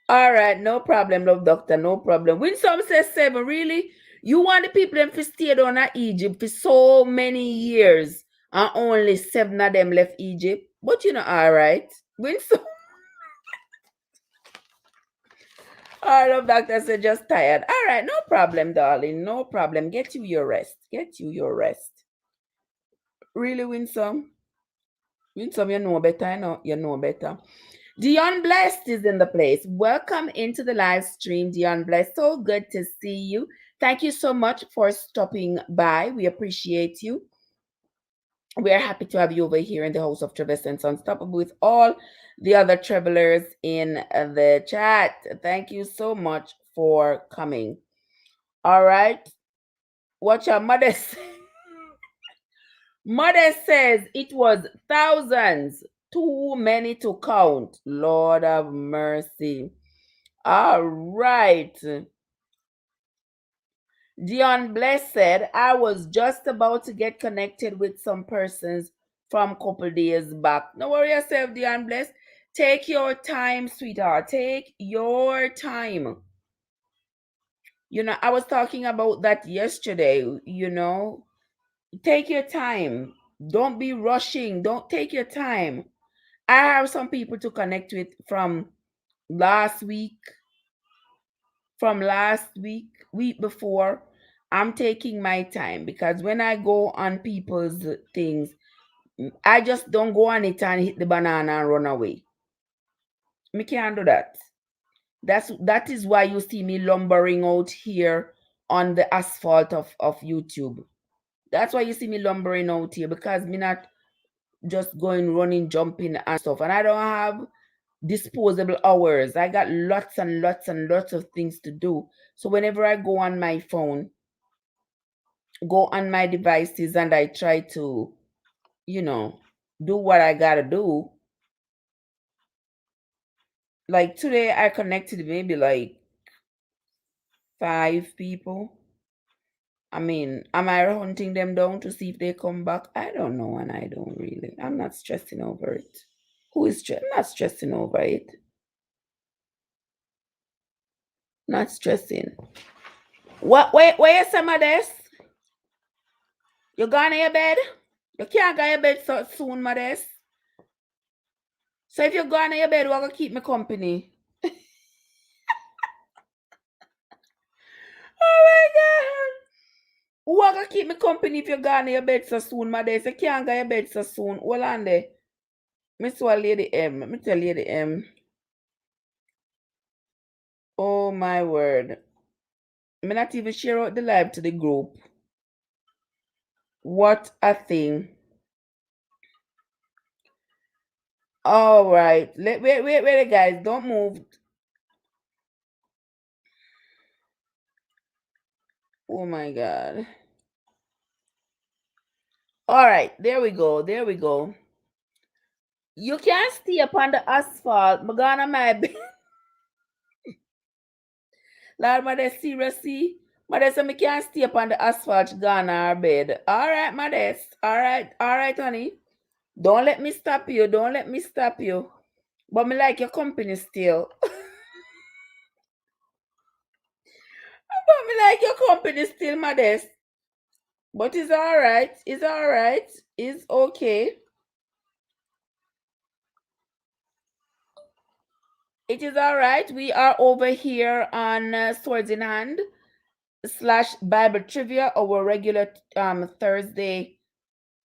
A: All right, no problem, love doctor, no problem. When some say seven, really? You want the people them to stay down at Egypt for so many years and only seven of them left Egypt? But you know, all right. When some all of doctor said just tired. All right, no problem, darling. No problem. Get you your rest. Get you your rest. Really, Winsome? Winsome, you know better. I know you know better. Dion Blessed is in the place. Welcome into the live stream, Dion Blessed. So good to see you. Thank you so much for stopping by. We appreciate you. We are happy to have you over here in the house of Travis and Unstoppable with all the other travelers in the chat. Thank you so much for coming. All right. Watch your mother. Mother says it was thousands, too many to count. Lord have mercy. All right. Dion Bless said, I was just about to get connected with some persons from a couple days back. No worry yourself, Dion Bless. Take your time, sweetheart. Take your time. You know, I was talking about that yesterday, you know. Take your time. Don't be rushing. Don't take your time. I have some people to connect with last week, from last week, week before. I'm taking my time because when I go on people's things, I just don't go on it and hit the banana and run away. Me can't do that. That is why you see me lumbering out here on the asphalt of YouTube. That's why you see me lumbering out here because me not just going running, jumping and stuff. And I don't have disposable hours. I got lots and lots and lots of things to do. So whenever I go on my phone, go on my devices and I try to, you know, do what I gotta do. Like today I connected maybe like 5 people. I mean, am I hunting them down to see if they come back? I don't know, and I don't really. I'm not stressing over it. Who is not stressing over it? Not stressing. What? Wait, where is some of this? You gone to your bed? You can't go to your bed so soon, Modest. So if you go on your bed, what gonna keep me company? Oh my god. Who gonna keep me company if you go on your bed so soon, Modest? You can't go to your bed so soon. Hold on there. Miss Lady M. Let me tell Lady M. Oh my word. I'm not even share out the live to the group. What a thing. All right. Wait, guys. Don't move. Oh my god. All right. There we go. There we go. You can't stay upon the asphalt. I'm gonna my bed. Lord, mother, seriously? Mother said me can't stay upon the asphalt gone our bed. All right, Modest. All right, honey. Don't let me stop you. Don't let me stop you. But me like your company still. But me like your company still, Modest. But it's all right. It's all right. It's okay. It is all right. We are over here on Swords in Hand / Bible Trivia. Our regular Thursday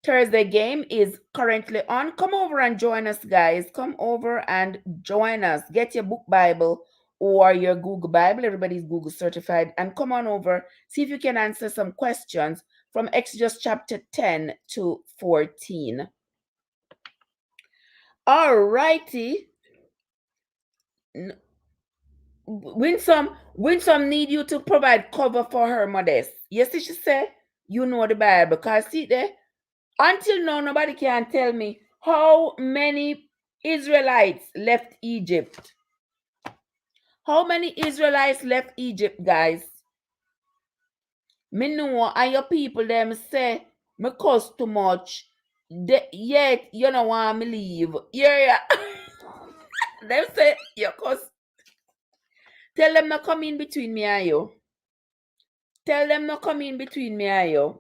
A: game is currently on. Come over and join us, guys. Come over and join us. Get your book Bible or your Google Bible. Everybody's Google certified. And come on over. See if you can answer some questions from Exodus chapter 10 to 14. All righty. Winsome need you to provide cover for her, Modest. Yes, she said, you know the Bible. Because see there, until now, nobody can tell me how many Israelites left Egypt. How many Israelites left Egypt, guys? Me know, and your people them say me cost too much. Yet you don't want me leave. Yeah, yeah. Them say you cost. Tell them not come in between me and you. Tell them not come in between me and you.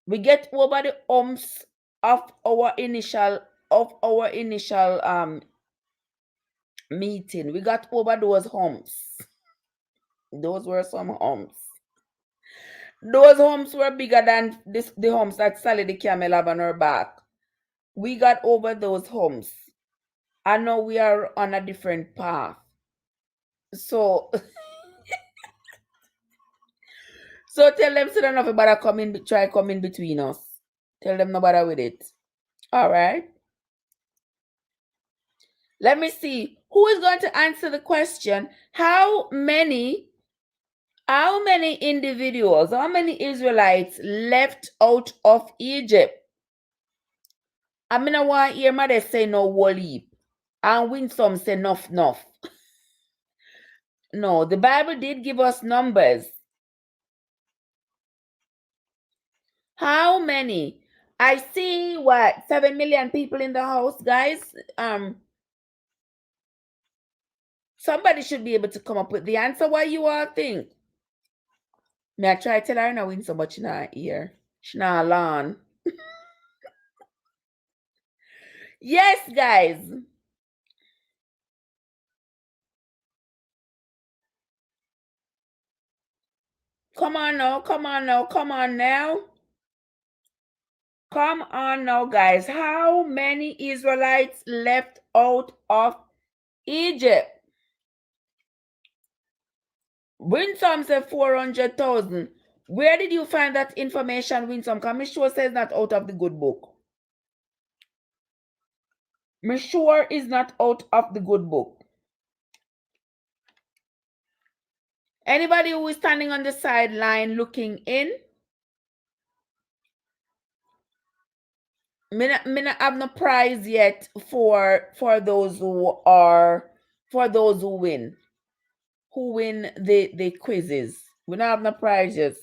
A: We get over the humps of our initial meeting. We got over those humps. Those were some humps. Those humps were bigger than the humps that Sally the camel have on her back. We got over those humps. And now we are on a different path. So so tell them so don't nobody come in between us. Tell them nobody with it. All right. Let me see who is going to answer the question. How many individuals, how many Israelites left out of Egypt? I mean, I want to hear mother say no whole heap. And Winsome say nuff nuff. No, the Bible did give us numbers. How many? I see 7 million people in the house, guys. Somebody should be able to come up with the answer. What you all think? Me I try tell her now win so much in her ear. She not learn. Yes, guys. Come on now, come on now, come on now. Come on now, guys. How many Israelites left out of Egypt? Winsome said 400,000. Where did you find that information, Winsome? Because me sure says not out of the good book. Me sure is not out of the good book. Anybody who is standing on the sideline looking in? Me not have no prize yet for those who win. Who win the quizzes. We don't have no prizes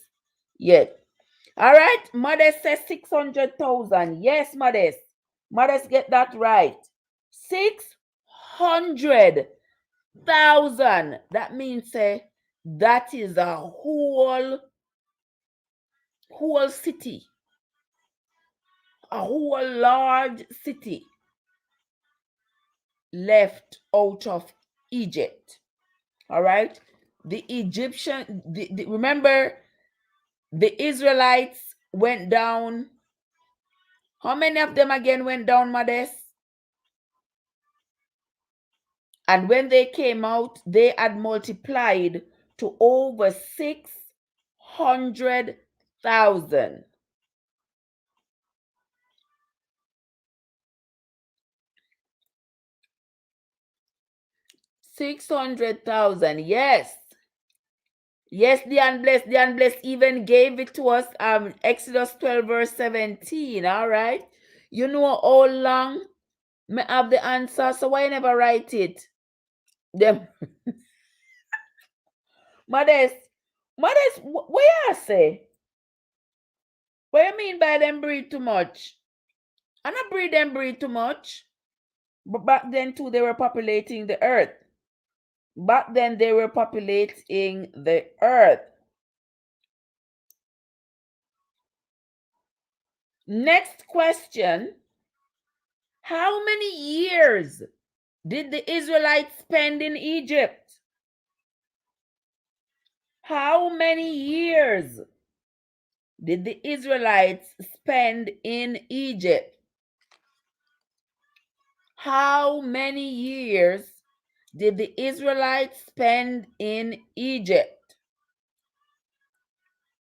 A: yet. All right, Modest says 600,000. Yes, Modest. Modest get that right. 600,000. That means that is a whole city. A whole large city left out of Egypt. All right. The Egyptian, remember, the Israelites went down. How many of them again went down, Modest? And when they came out, they had multiplied to over 600,000. 600,000. Yes. Yes, the unblessed even gave it to us. Exodus 12, verse 17. All right. You know how long me have the answer, so why you never write it? Them Modest, what you say? What you mean by them breathe too much? I not breathe too much. But back then too, they were populating the earth. Back then they were populating the earth. Next question. How many years did the Israelites spend in Egypt? How many years did the Israelites spend in Egypt? How many years did the Israelites spend in Egypt?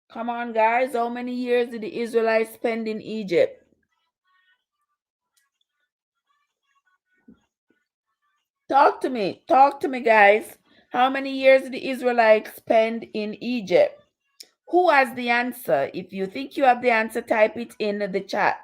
A: Come on, guys. How many years did the Israelites spend in Egypt? Talk to me. Talk to me, guys. How many years did the Israelites spend in Egypt? Who has the answer? If you think you have the answer, type it in the chat.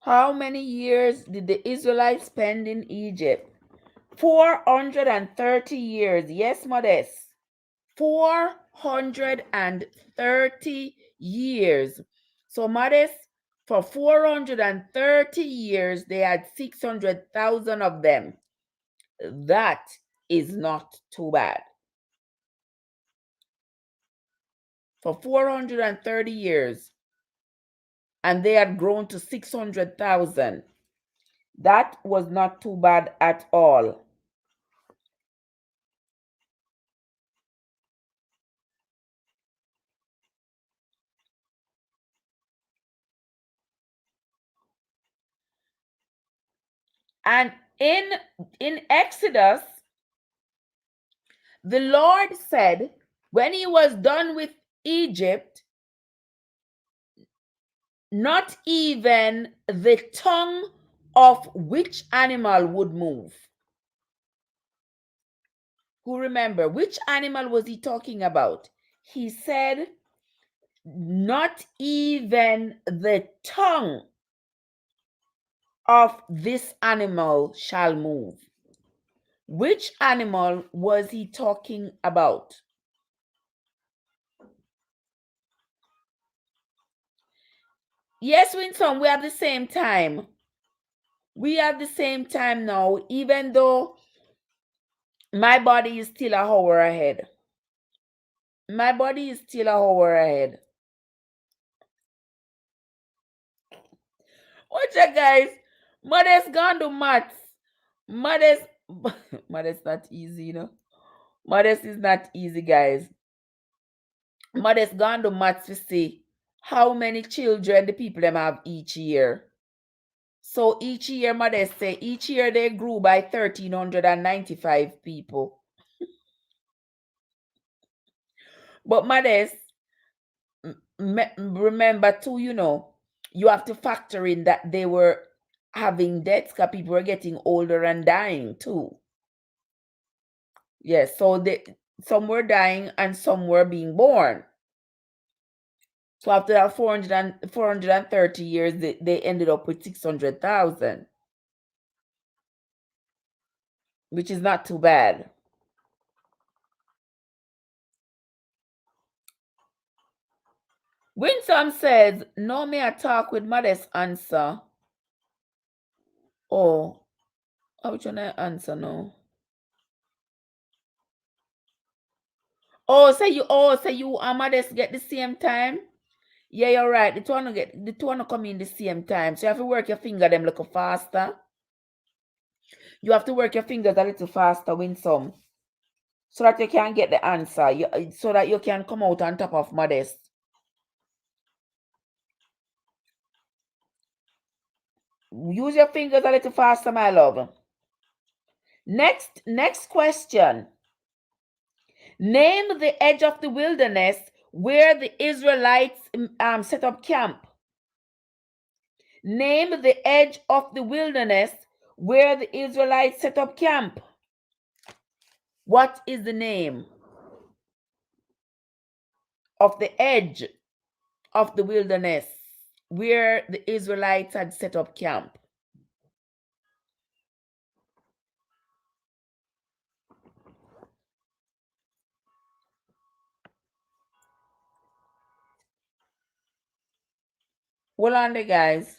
A: How many years did the Israelites spend in Egypt? 430 years. Yes, Modest. 430 years. So, Modest, for 430 years, they had 600,000 of them. That is not too bad. For 430 years, and they had grown to 600,000. That was not too bad at all. And in Exodus, the Lord said, when he was done with Egypt, not even the tongue of which animal would move. Who remember which animal was he talking about? He said, not even the tongue of this animal shall move. Which animal was he talking about? Yes, Winsome, we have the same time. We have the same time now, even though my body is still an hour ahead. My body is still an hour ahead. Watch out, guys. Modest gone to maths. Modest, modest not easy, you know. Modest is not easy, guys. Modest gone to maths to see how many children the people them have each year. So each year, Modest say, each year they grew by 1,395 people. But Modest, remember too, you know, you have to factor in that they were having deaths because people were getting older and dying too. Yes, so some were dying and some were being born. So after that 430 years, they ended up with 600,000, which is not too bad. Winsome says, no, may I talk with Modest answer. Oh, how should I answer no? So you and Modest get the same time? Yeah, you're right. The two wanna come in the same time. So you have to work your finger them a little faster. You have to work your fingers a little faster, Winsome, so that you can get the answer. So that you can come out on top of Modest. Use your fingers a little faster, my love. Next question. Name the edge of the wilderness where the Israelites set up camp. Name the edge of the wilderness where the Israelites set up camp. What is the name of the edge of the wilderness where the Israelites had set up camp? Hold on there, guys.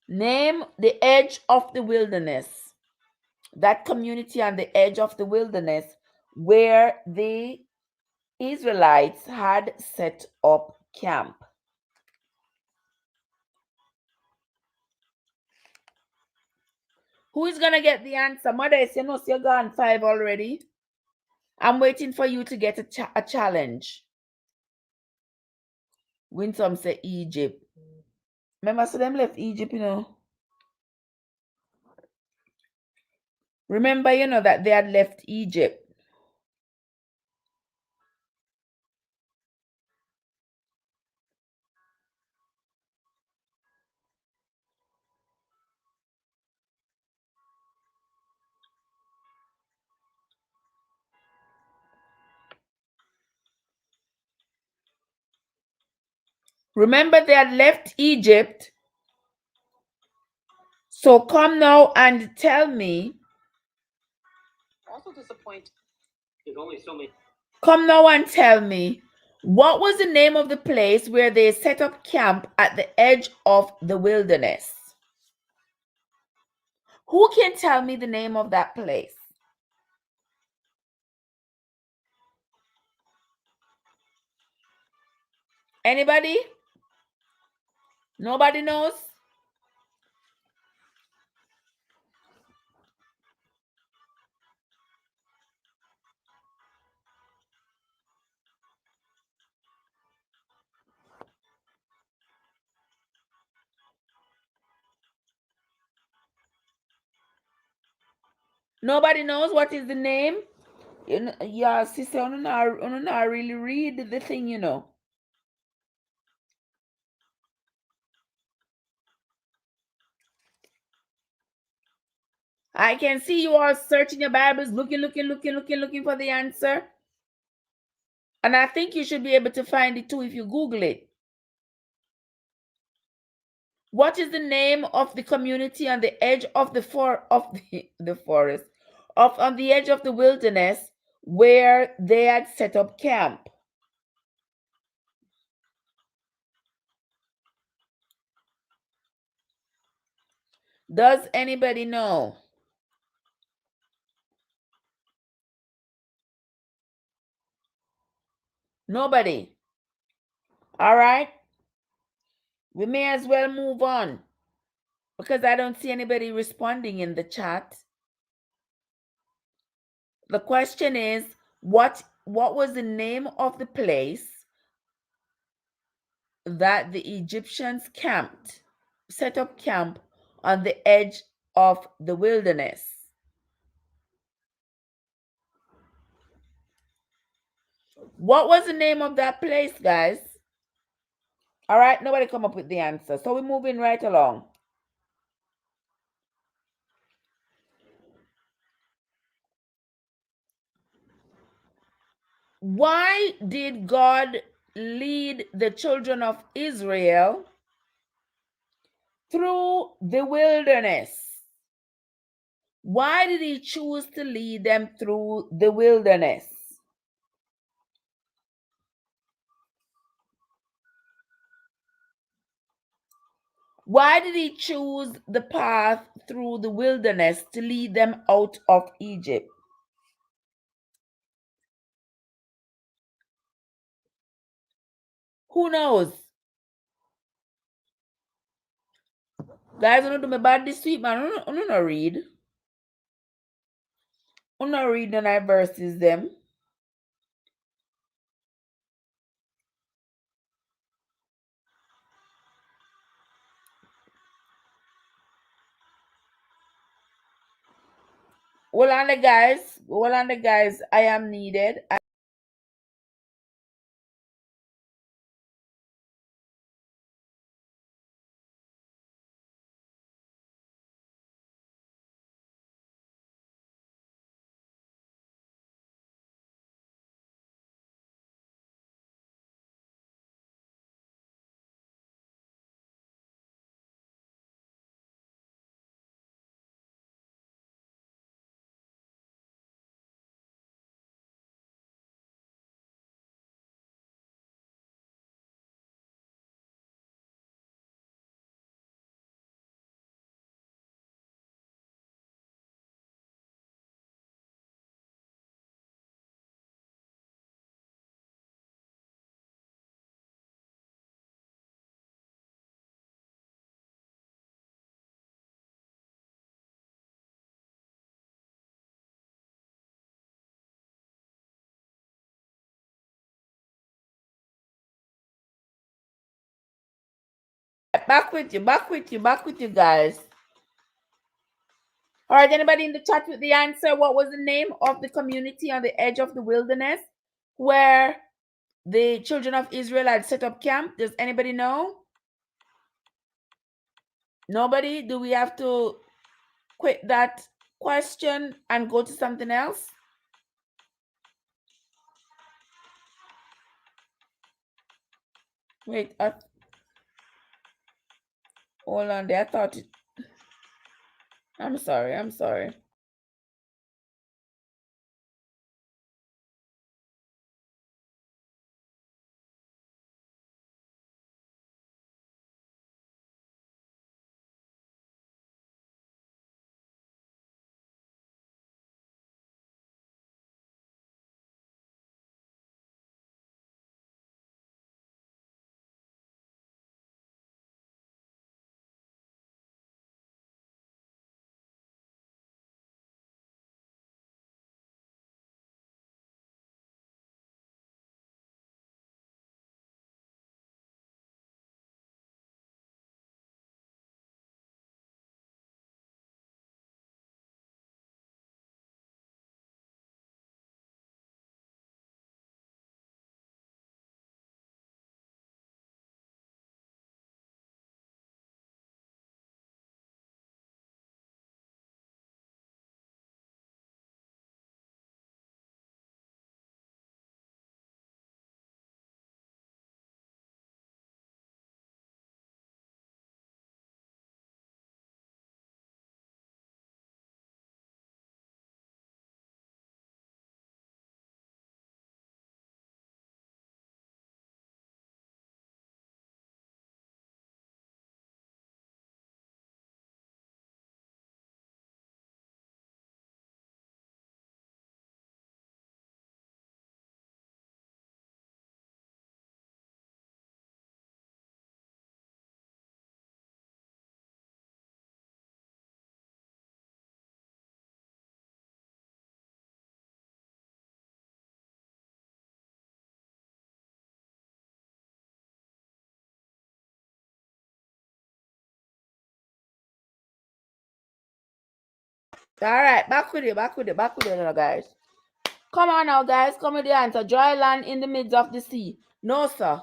A: Name the edge of the wilderness. that community on the edge of the wilderness where the Israelites had set up camp. Who is going to get the answer? Modest, you know, so you're gone 5 already. I'm waiting for you to get a challenge. Winsome say Egypt. Remember, so them left Egypt, you know. Remember, you know, that they had left Egypt. Remember, they had left Egypt. So come now and tell me. Also disappointed. There's only so many. Come now and tell me, what was the name of the place where they set up camp at the edge of the wilderness? Who can tell me the name of that place? Anybody? Nobody knows? Nobody knows what is the name? You know, yeah, sister, I don't really read the thing, you know. I can see you all searching your Bibles, looking for the answer. And I think you should be able to find it too if you Google it. What is the name of the community on the edge of the forest, on the edge of the wilderness where they had set up camp? Does anybody know? Nobody. All right. We may as well move on because I don't see anybody responding in the chat. The question is, what was the name of the place that the Egyptians set up camp on the edge of the wilderness? What was the name of that place, guys? All right, nobody come up with the answer. So we're moving right along. Why did God lead the children of Israel through the wilderness? Why did he choose to lead them through the wilderness? Why did he choose the path through the wilderness to lead them out of Egypt? Who knows? Guys, I don't do my bad this week, man. I don't read. I don't read the verses them. Hold on the guys. I am needed. right, back with you, guys. All right, anybody in the chat with the answer? What was the name of the community on the edge of the wilderness where the children of Israel had set up camp? Does anybody know? Nobody? Do we have to quit that question and go to something else? Wait, hold on there. I thought it. I'm sorry. All right, back with you now, guys. Come on now, guys. Come with the answer. Dry land in the midst of the sea. No, sir.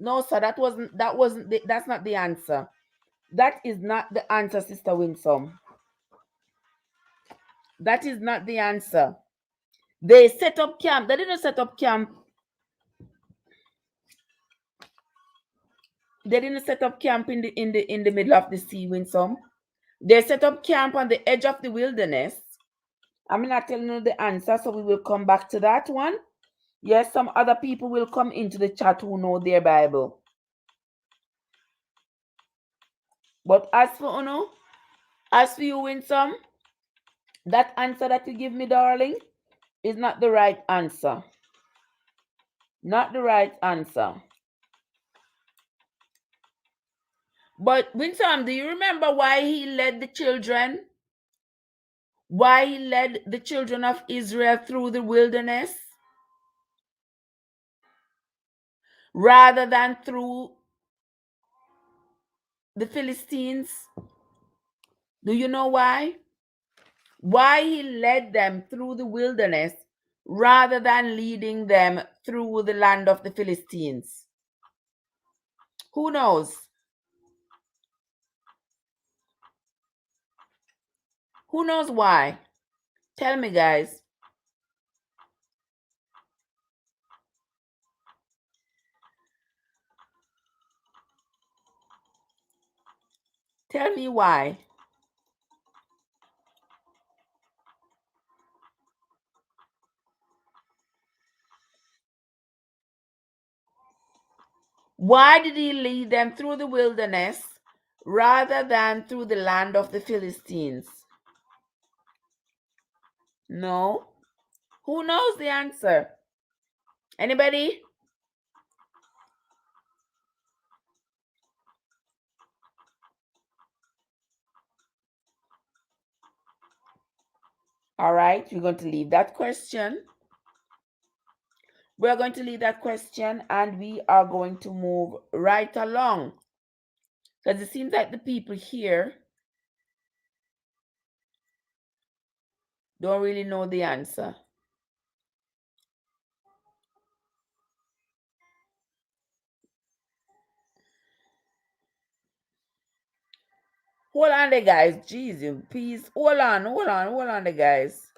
A: No, sir. That's not the answer. That is not the answer, Sister Winsome. That is not the answer. They set up camp. They didn't set up camp. They didn't set up camp in the middle of the sea, Winsome. They set up camp on the edge of the wilderness. I'm not telling you the answer, so we will come back to that one. Yes, some other people will come into the chat who know their Bible. But as for you, Winsome, that answer that you give me, darling, is not the right answer. Not the right answer. But Winsome, do you remember why he led the children? Why he led the children of Israel through the wilderness rather than through the Philistines? Do you know why? Why he led them through the wilderness rather than leading them through the land of the Philistines? Who knows? Who knows why? Tell me, guys. Tell me why. Why did he lead them through the wilderness rather than through the land of the Philistines? No. Who knows the answer? Anybody? All right, we're going to leave that question. We're going to leave that question and we are going to move right along Because it seems like the people here don't really know the answer. Hold on there, guys. Jeez, please. Hold on there, guys.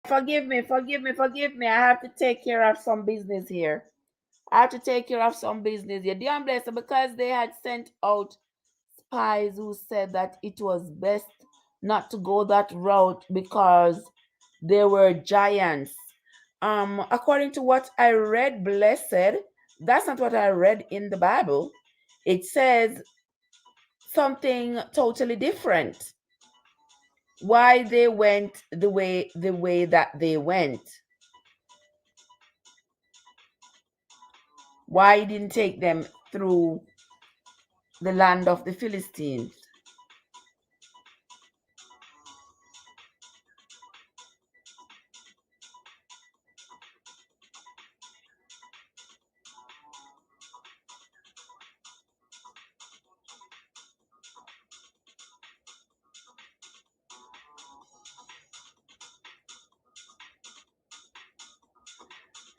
A: Forgive me. I have to take care of some business here. I have to take care of some business here. Dear blessed, because they had sent out spies who said that it was best not to go that route because they were giants. According to what I read, blessed, that's not what I read in the Bible. It says something totally different. Why they went the way that they went. Why it didn't take them through the land of the Philistines.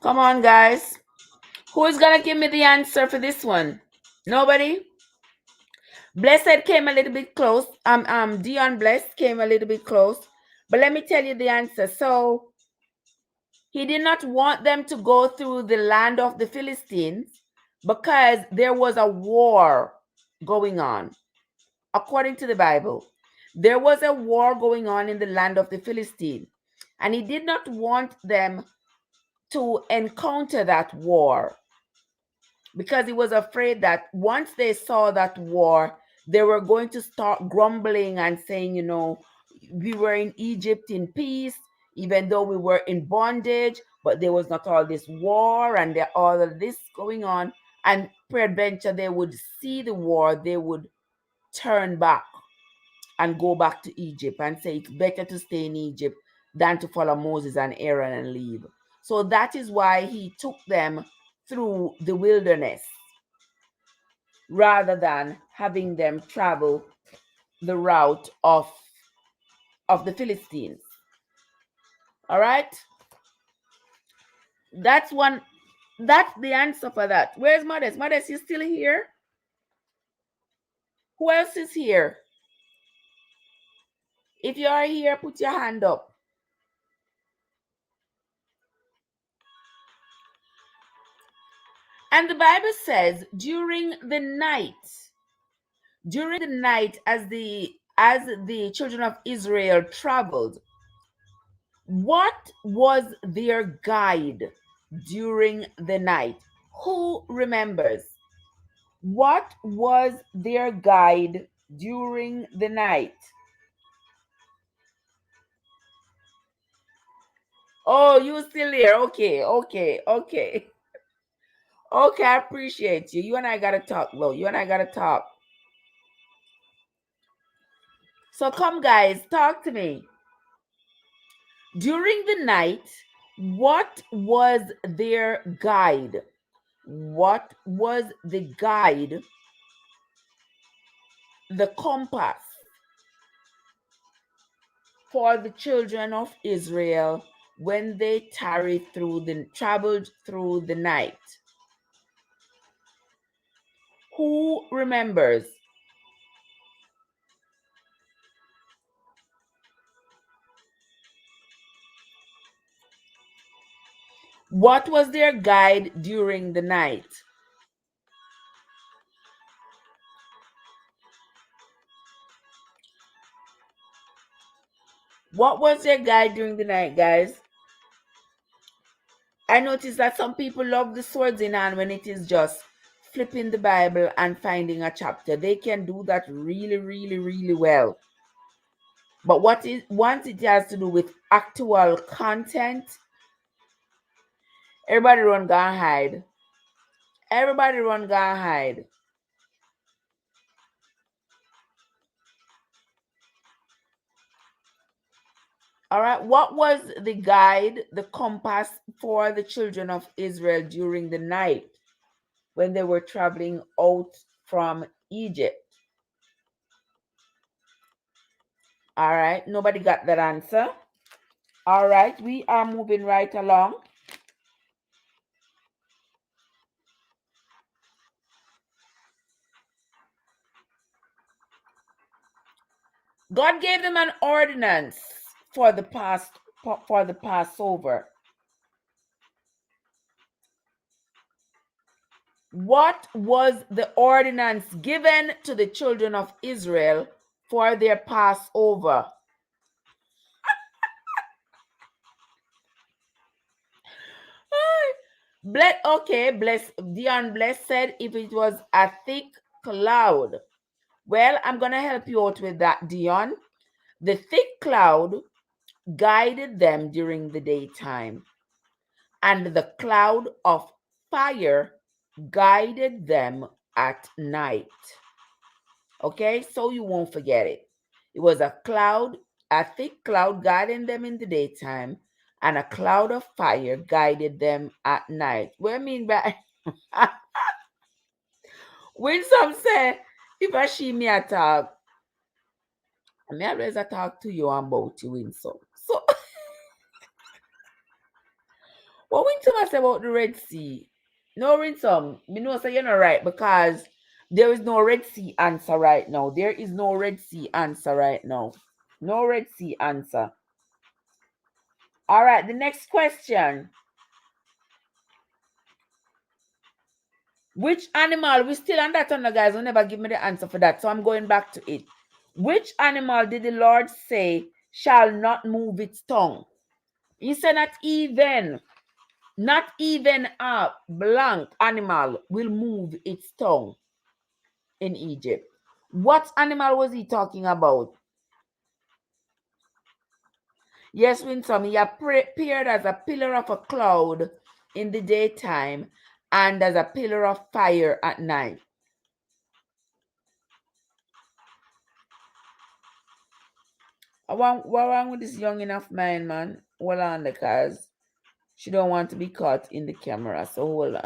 A: Come on, guys. Who is going to give me the answer for this one? Nobody? Blessed came a little bit close. Dion Blessed came a little bit close. But let me tell you the answer. So he did not want them to go through the land of the Philistines because there was a war going on. According to the Bible, there was a war going on in the land of the Philistines. And he did not want them to encounter that war because he was afraid that once they saw that war, they were going to start grumbling and saying, we were in Egypt in peace, even though we were in bondage, but there was not all this war and all of this going on. And peradventure, they would see the war, they would turn back and go back to Egypt and say it's better to stay in Egypt than to follow Moses and Aaron and leave. So that is why he took them through the wilderness rather than having them travel the route of the Philistines. All right? That's one. That's the answer for that. Where's Modest? Modest, you still here? Who else is here? If you are here, put your hand up. And the Bible says during the night as the children of Israel traveled, what was their guide during the night? Who remembers? What was their guide during the night? Oh, you still here? Okay, okay, okay. Okay, I appreciate you. You and I gotta talk, Lo. You and I gotta talk. So come, guys, talk to me. During the night, what was their guide? What was the guide, the compass for the children of Israel when they traveled through the night? Who remembers? What was their guide during the night? What was their guide during the night, guys? I noticed that some people love the swords in hand when it is just flipping the Bible and finding a chapter. They can do that really, really, really well. But once it has to do with actual content, everybody run go and hide. Everybody run go and hide. All right. What was the guide, the compass for the children of Israel during the night when they were traveling out from Egypt? All right. Nobody got that answer. All right. We are moving right along. God gave them an ordinance for the Passover. What was the ordinance given to the children of Israel for their Passover? Dion Bless said if it was a thick cloud. Well, I'm going to help you out with that, Dion. The thick cloud guided them during the daytime, and the cloud of fire guided them at night. Okay, so you won't forget it. It was a cloud, a thick cloud guiding them in the daytime, and a cloud of fire guided them at night. What I mean by when some say, if I see me a talk, I may always a talk to you about you in some. So what when some say about the Red Sea? No, Winsome, me know say you're not right because there is no Red Sea answer right now. There is no Red Sea answer right now. No Red Sea answer. All right, the next question. Which animal, we still on that one, guys, will never give me the answer for that, so I'm going back to it. Which animal did the Lord say shall not move its tongue? He said not even a blank animal will move its tongue in Egypt. What animal was he talking about? Yes, Winsome, he appeared as a pillar of a cloud in the daytime and as a pillar of fire at night. What wrong with this young enough man, man? Hold on, because she don't want to be caught in the camera. So hold on.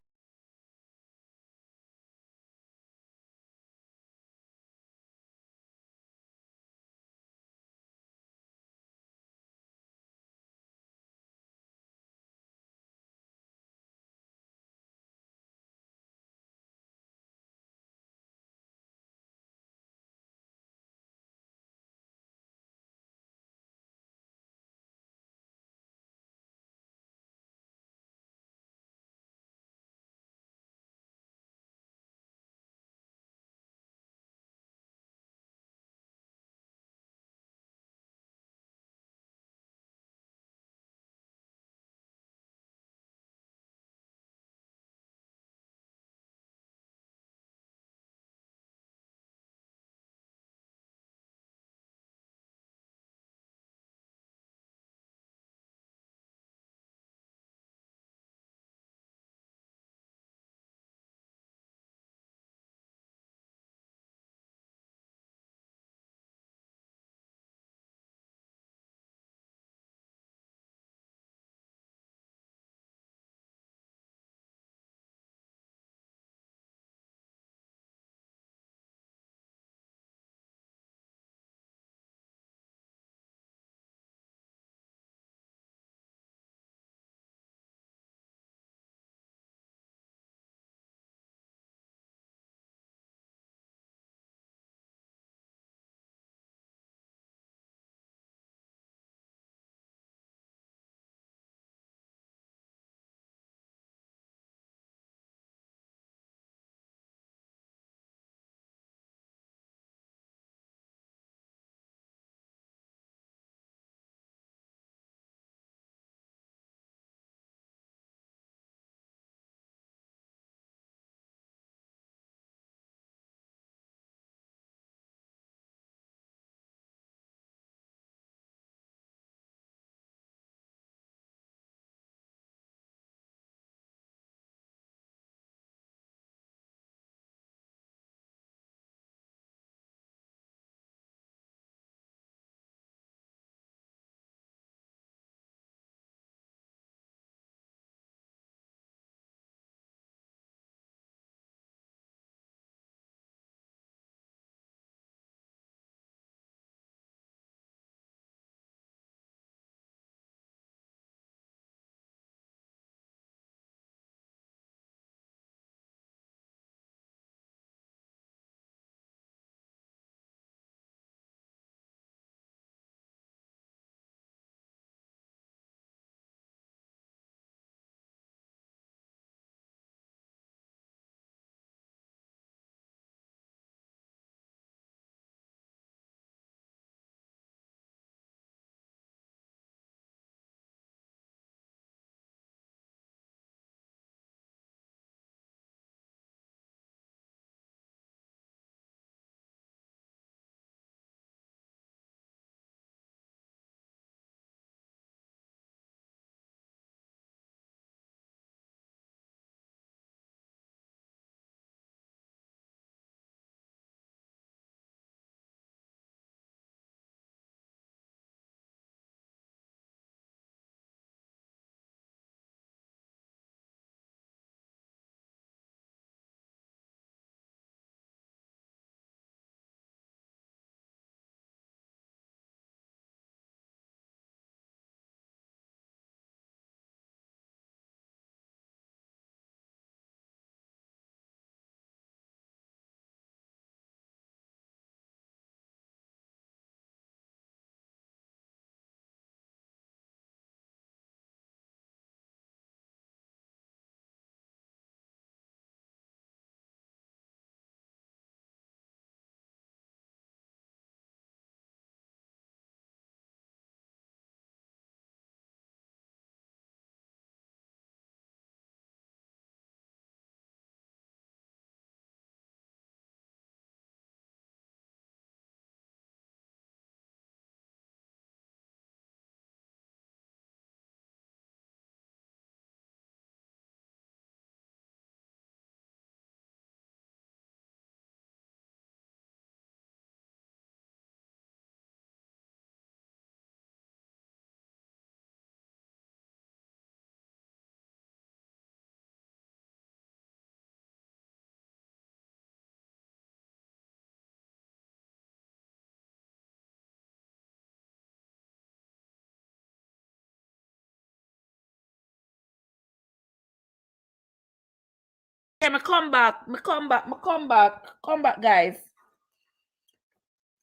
A: me come back. Come back, guys.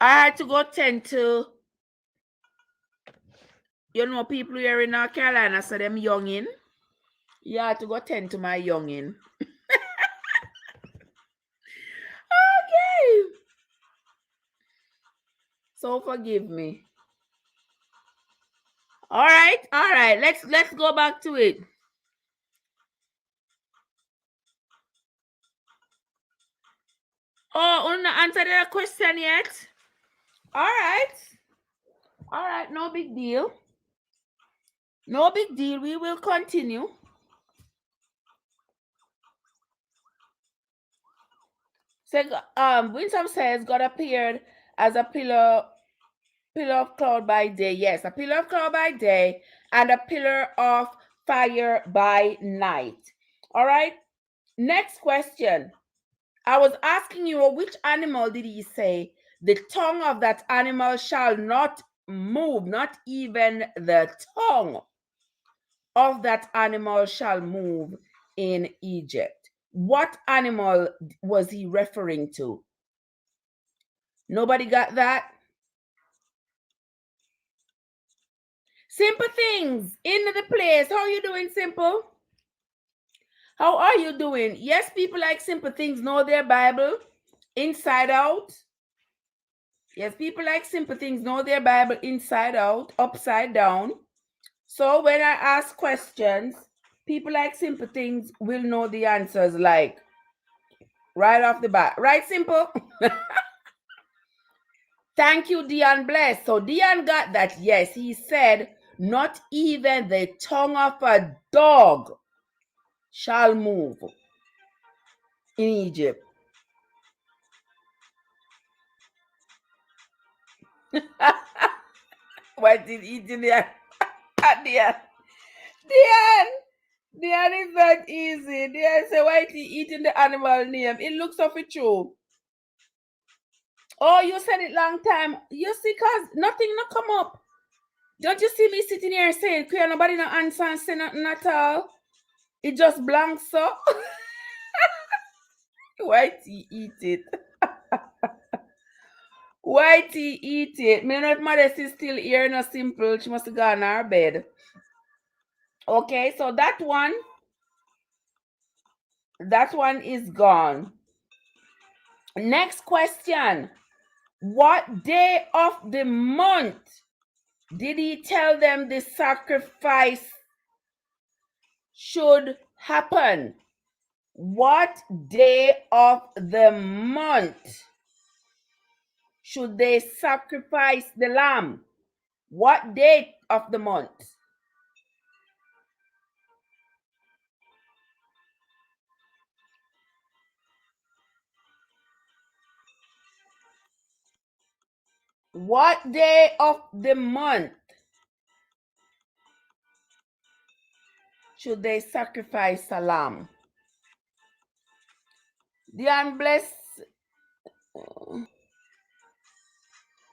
A: I had to go tend to, people here in North Carolina, so them youngin. Yeah, I had to go tend to my youngin. Okay. So forgive me. All right. Let's go back to it. Oh, we not answered the question yet. All right. No big deal. No big deal. We will continue. So, Winsome says God appeared as a pillar of cloud by day. Yes, a pillar of cloud by day and a pillar of fire by night. All right. Next question. I was asking you, which animal did he say the tongue of that animal shall not move, not even the tongue of that animal shall move in Egypt? What animal was he referring to? Nobody got that? Simple things in the place. How are you doing, Simple? How are you doing? Yes, people like simple things know their Bible inside out. Yes, people like simple things know their Bible inside out, upside down. So when I ask questions, people like simple things will know the answers like right off the bat. Right, Simple? Thank you, Dion Bless. So Dion got that. Yes, he said, not even the tongue of a dog shall move in Egypt. What did he do there? Dion. Dion is not easy. Dion say, why is he eating the animal name? It looks so true. Oh, you said it long time. You see, cause nothing not come up. Don't you see me sitting here saying, "Queer, nobody no answer and say nothing at all." It just blank so. Why he eat it? Why he eat it? Me not Modesty is still here, no Simple. She must have gone to her bed. Okay, so that one is gone. Next question. What day of the month did he tell them the sacrifice should happen? What day of the month should they sacrifice the lamb? What day of the month? What day of the month should they sacrifice a lamb? The unblessed.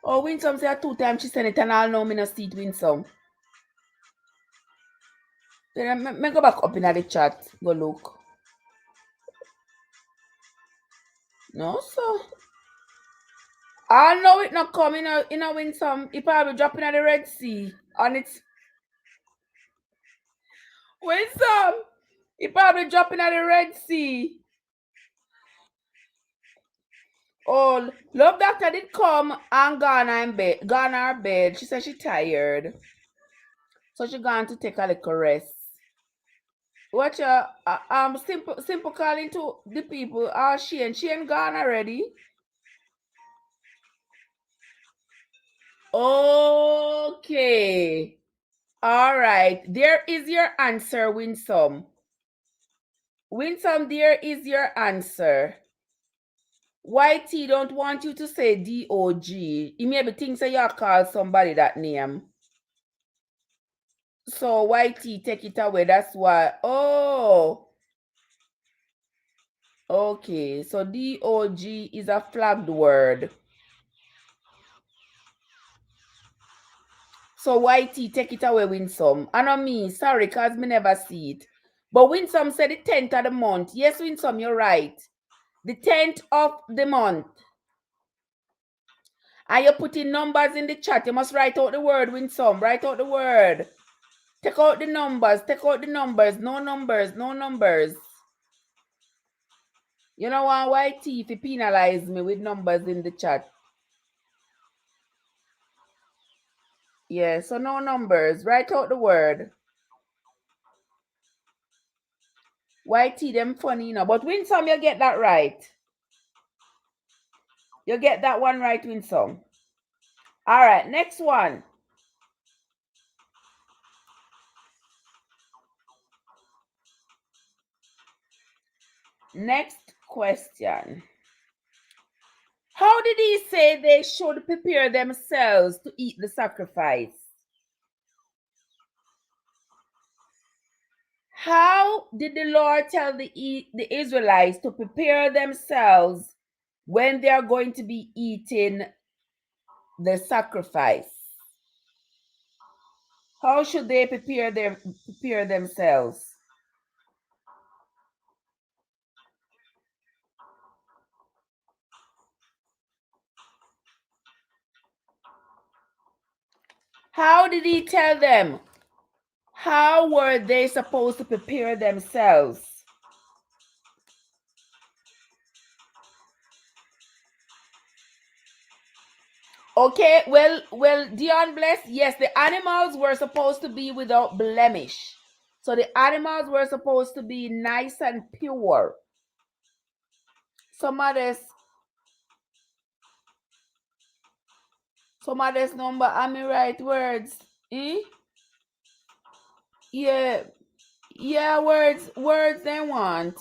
A: Oh, Winsome said 2 times she sent it and I'll know me no see it, Winsome. Then I go back up in the chat. Go look. No, so. I know it not come in a Winsome. It probably dropping at the Red Sea. And it's Winsome. It probably dropping at the Red Sea. Oh, Love Doctor did come and gone her bed. She said she tired. So she gone to take a little rest. Watch simple calling to the people. She ain't gone already. Okay. All right. There is your answer, Winsome. Winsome, there is your answer. YT don't want you to say DOG. He maybe thinks that you call somebody that name. So YT, take it away. That's why. Oh. Okay. So DOG is a flagged word. So YT, take it away, Winsome. I know me. Sorry, cause me never see it. But Winsome said the 10th of the month. Yes, Winsome, you're right. The 10th of the month. And you're putting numbers in the chat. You must write out the word, Winsome. Write out the word. Take out the numbers. Take out the numbers. No numbers. No numbers. You know why if you penalize me with numbers in the chat? Yeah, so no numbers. Write out the word. YT, them funny, you know. But Winsome, you get that right. You get that one right, Winsome. All right, next one. Next question. How did he say they should prepare themselves to eat the sacrifice? How did the Lord tell the Israelites to prepare themselves when they are going to be eating the sacrifice? How should they prepare themselves? How did he tell them? How were they supposed to prepare themselves? Okay, well, Dion bless. Yes, the animals were supposed to be without blemish. So the animals were supposed to be nice and pure. Some others number am I right words? Eh? Yeah. Yeah, words they want.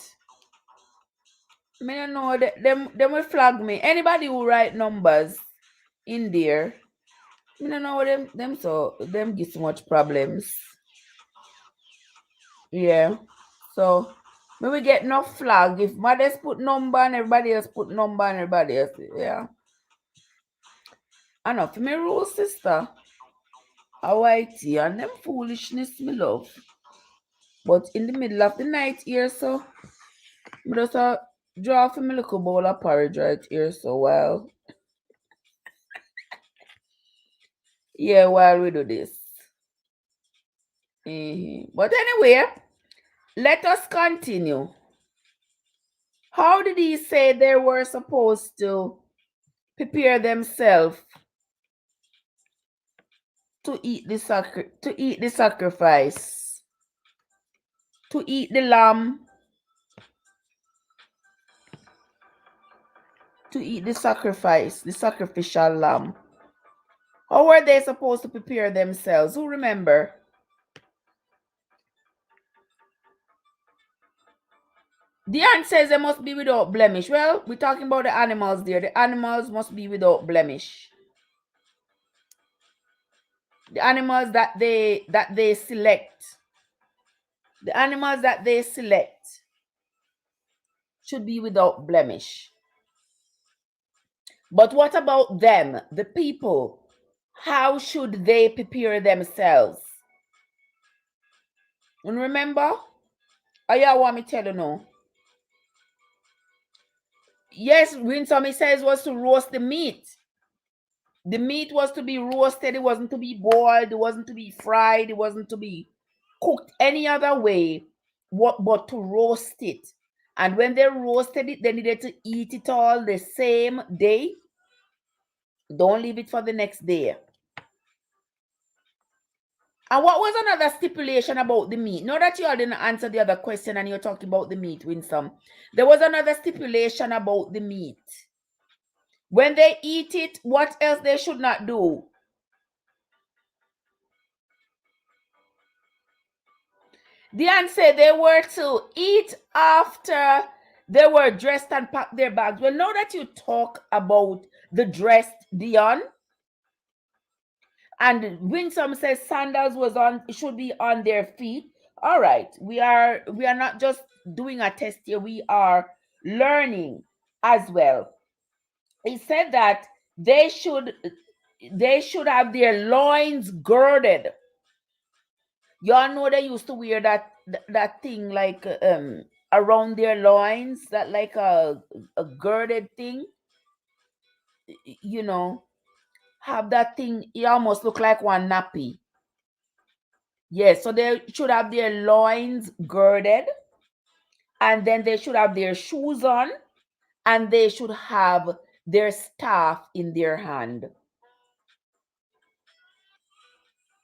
A: Me don't know them will flag me. Anybody who write numbers in there, me don't know them give so much problems. Yeah. So when we get no flag, if mothers put number and everybody else put number and everybody else, yeah. I know for me rule sister. How IT and them foolishness me love. But in the middle of the night here, so I just draw for me little bowl of porridge right here, so while while we do this. But anyway, let us continue. How did he say they were supposed to prepare themselves to eat the sacrifice, to eat the lamb, to eat the sacrifice, the sacrificial lamb? How were they supposed to prepare themselves? Who remember? The aunt says they must be without blemish. Well, we're talking about the animals there. The animals must be without blemish. The animals that they select. The animals that they select should be without blemish. But what about them, the people? How should they prepare themselves? And remember, y'all want me to tell you now? Yes, when somebody says was to roast the meat. The meat was to be roasted. It wasn't to be boiled. It wasn't to be fried. It wasn't to be cooked any other way, but to roast it. And when they roasted it, they needed to eat it all the same day. Don't leave it for the next day. And what was another stipulation about the meat? Now that you all didn't answer the other question and you're talking about the meat, Winsome, there was another stipulation about the meat. When they eat it, what else they should not do? Diane said they were to eat after they were dressed and packed their bags. Well, now that you talk about the dressed, Dion, and Winsome says sandals should be on their feet. All right, we are not just doing a test here, we are learning as well. He said that they should have their loins girded. Y'all know they used to wear that that thing like around their loins, that like a girded thing, you know, have that thing. It almost look like one nappy. Yes, so they should have their loins girded, and then they should have their shoes on, and they should have their staff in their hand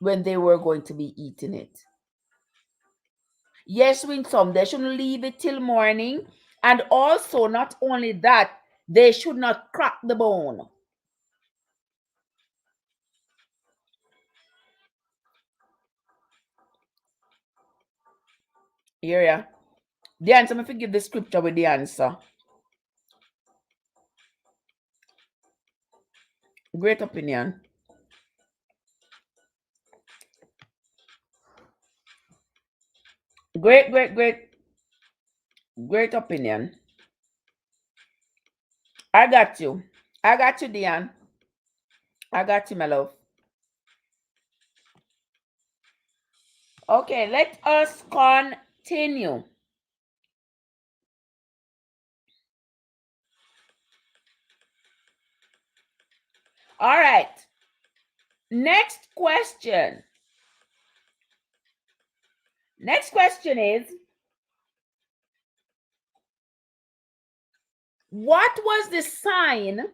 A: when they were going to be eating it. Yes, Winsome, they shouldn't leave it till morning. And also, not only that, they should not crack the bone. Here, yeah. The answer, if you give the scripture with the answer. Great opinion. Great, great, great, great opinion. I got you. I got you, Dion. I got you, my love. Okay, let us continue. All right. Next question. Next question is, what was the sign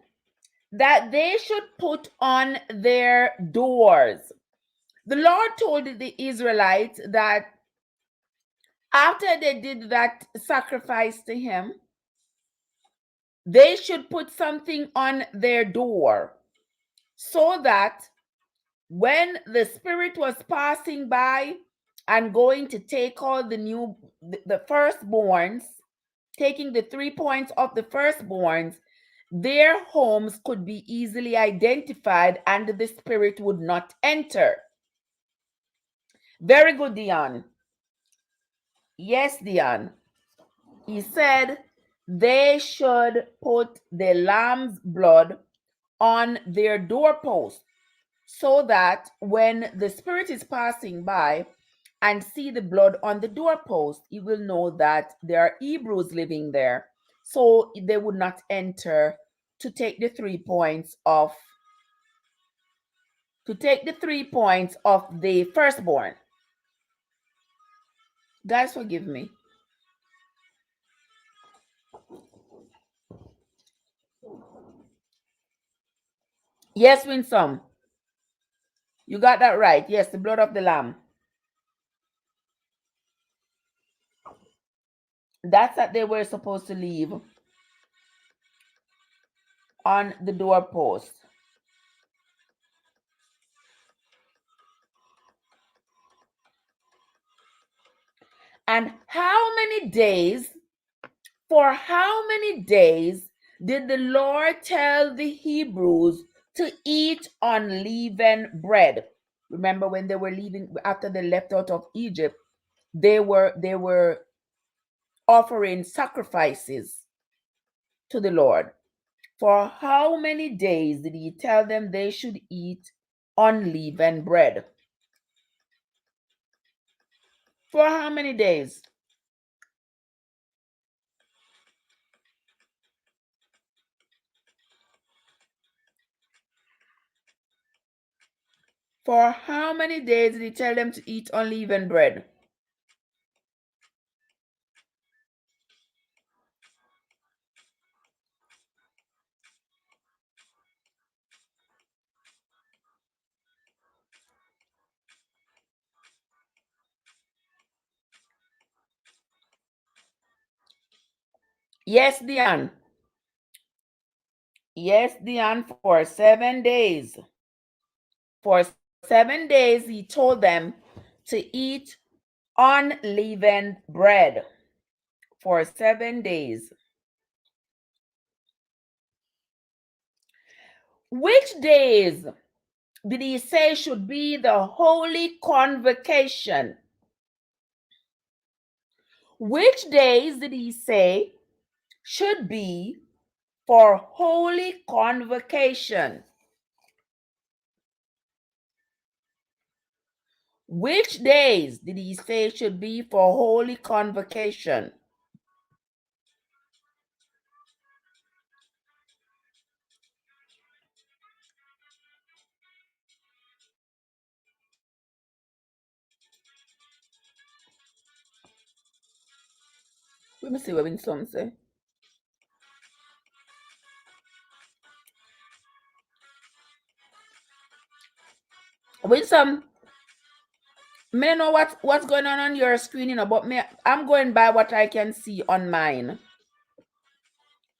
A: that they should put on their doors? The Lord told the Israelites that after they did that sacrifice to Him, they should put something on their door so that when the Spirit was passing by and going to take all the firstborns, taking the 3 points of the firstborns, their homes could be easily identified and the Spirit would not enter. Very good, Dion. Yes, Dion. He said they should put the lamb's blood on their doorpost so that when the Spirit is passing by and see the blood on the doorpost, he will know that there are Hebrews living there. So they would not enter to take the 3 points of the firstborn. Guys, forgive me. Yes, Winsome. You got that right. Yes, the blood of the lamb. That's that they were supposed to leave on the doorpost. And for how many days did the Lord tell the Hebrews to eat unleavened bread? Remember when they were leaving, after they left out of Egypt, they were offering sacrifices to the Lord. For how many days did he tell them they should eat unleavened bread? For how many days? For how many days did he tell them to eat unleavened bread? Yes, Diane. Yes, Diane, for 7 days. For 7 days, he told them to eat unleavened bread. For 7 days. Which days did he say should be the holy convocation? Which days did he say should be for holy convocation? Which days did he say should be for holy convocation? Let me see what Winsome say. Winsome, may know what's going on your screen, but I'm going by what I can see on mine.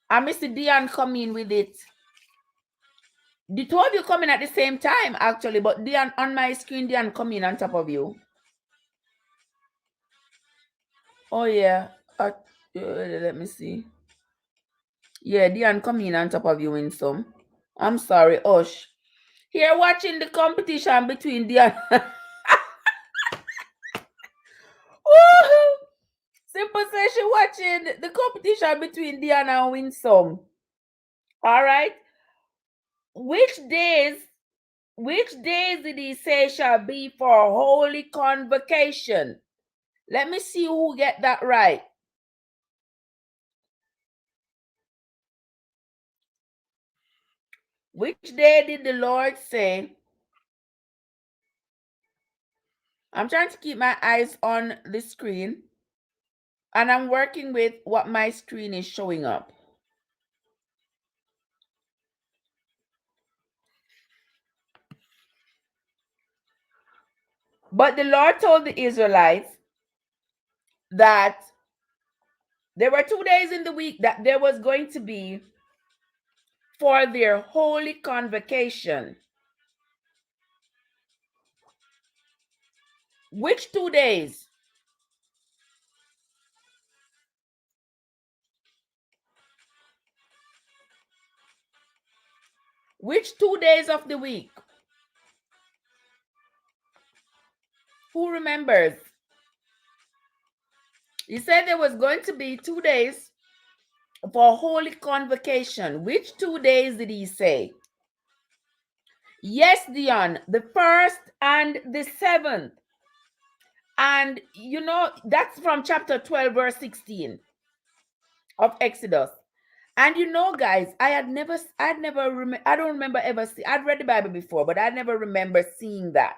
A: I miss Dion come in with it. The two of you coming at the same time, actually, but Dion on my screen, Dion come in on top of you. Oh yeah. Let me see. Yeah, Dion come in on top of you in some. I'm sorry, Osh. Here watching the competition between Dion. Simple says she watching the competition between Dion and Winsome. All right. Which days did he say shall be for holy convocation? Let me see who get that right. Which day did the Lord say? I'm trying to keep my eyes on the screen, and I'm working with what my screen is showing up. But the Lord told the Israelites that there were 2 days in the week that there was going to be for their holy convocation. Which 2 days? Which 2 days of the week? Who remembers? He said there was going to be 2 days for holy convocation. Which 2 days did he say? Yes, Dion, the 1st and the 7th. And you know, that's from chapter 12, verse 16 of Exodus. And you know, guys, I don't remember ever see. I'd read the Bible before, but I never remember seeing that.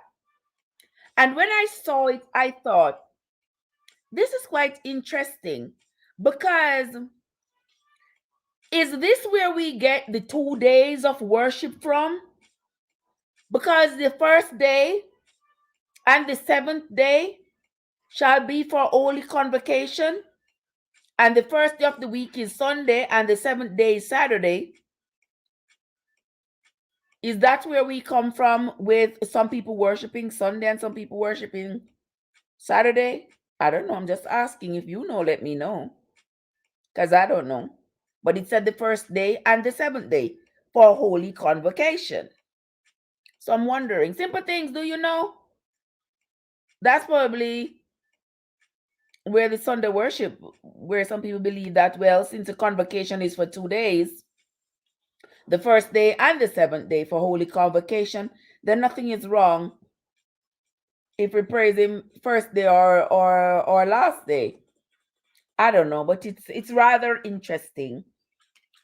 A: And when I saw it, I thought, this is quite interesting, because is this where we get the 2 days of worship from? Because the 1st day and the 7th day shall be for holy convocation, and the 1st day of the week is Sunday, and the 7th day is Saturday. Is that where we come from, with some people worshiping Sunday and some people worshiping Saturday? I don't know. I'm just asking. If you know, let me know. Because I don't know. But it said the 1st day and the 7th day for holy convocation. So I'm wondering, simple things, do you know? That's probably where the Sunday worship, where some people believe that, well, since the convocation is for 2 days, the 1st day and the 7th day for holy convocation, then nothing is wrong if we praise him 1st day or last day. I don't know, but it's rather interesting.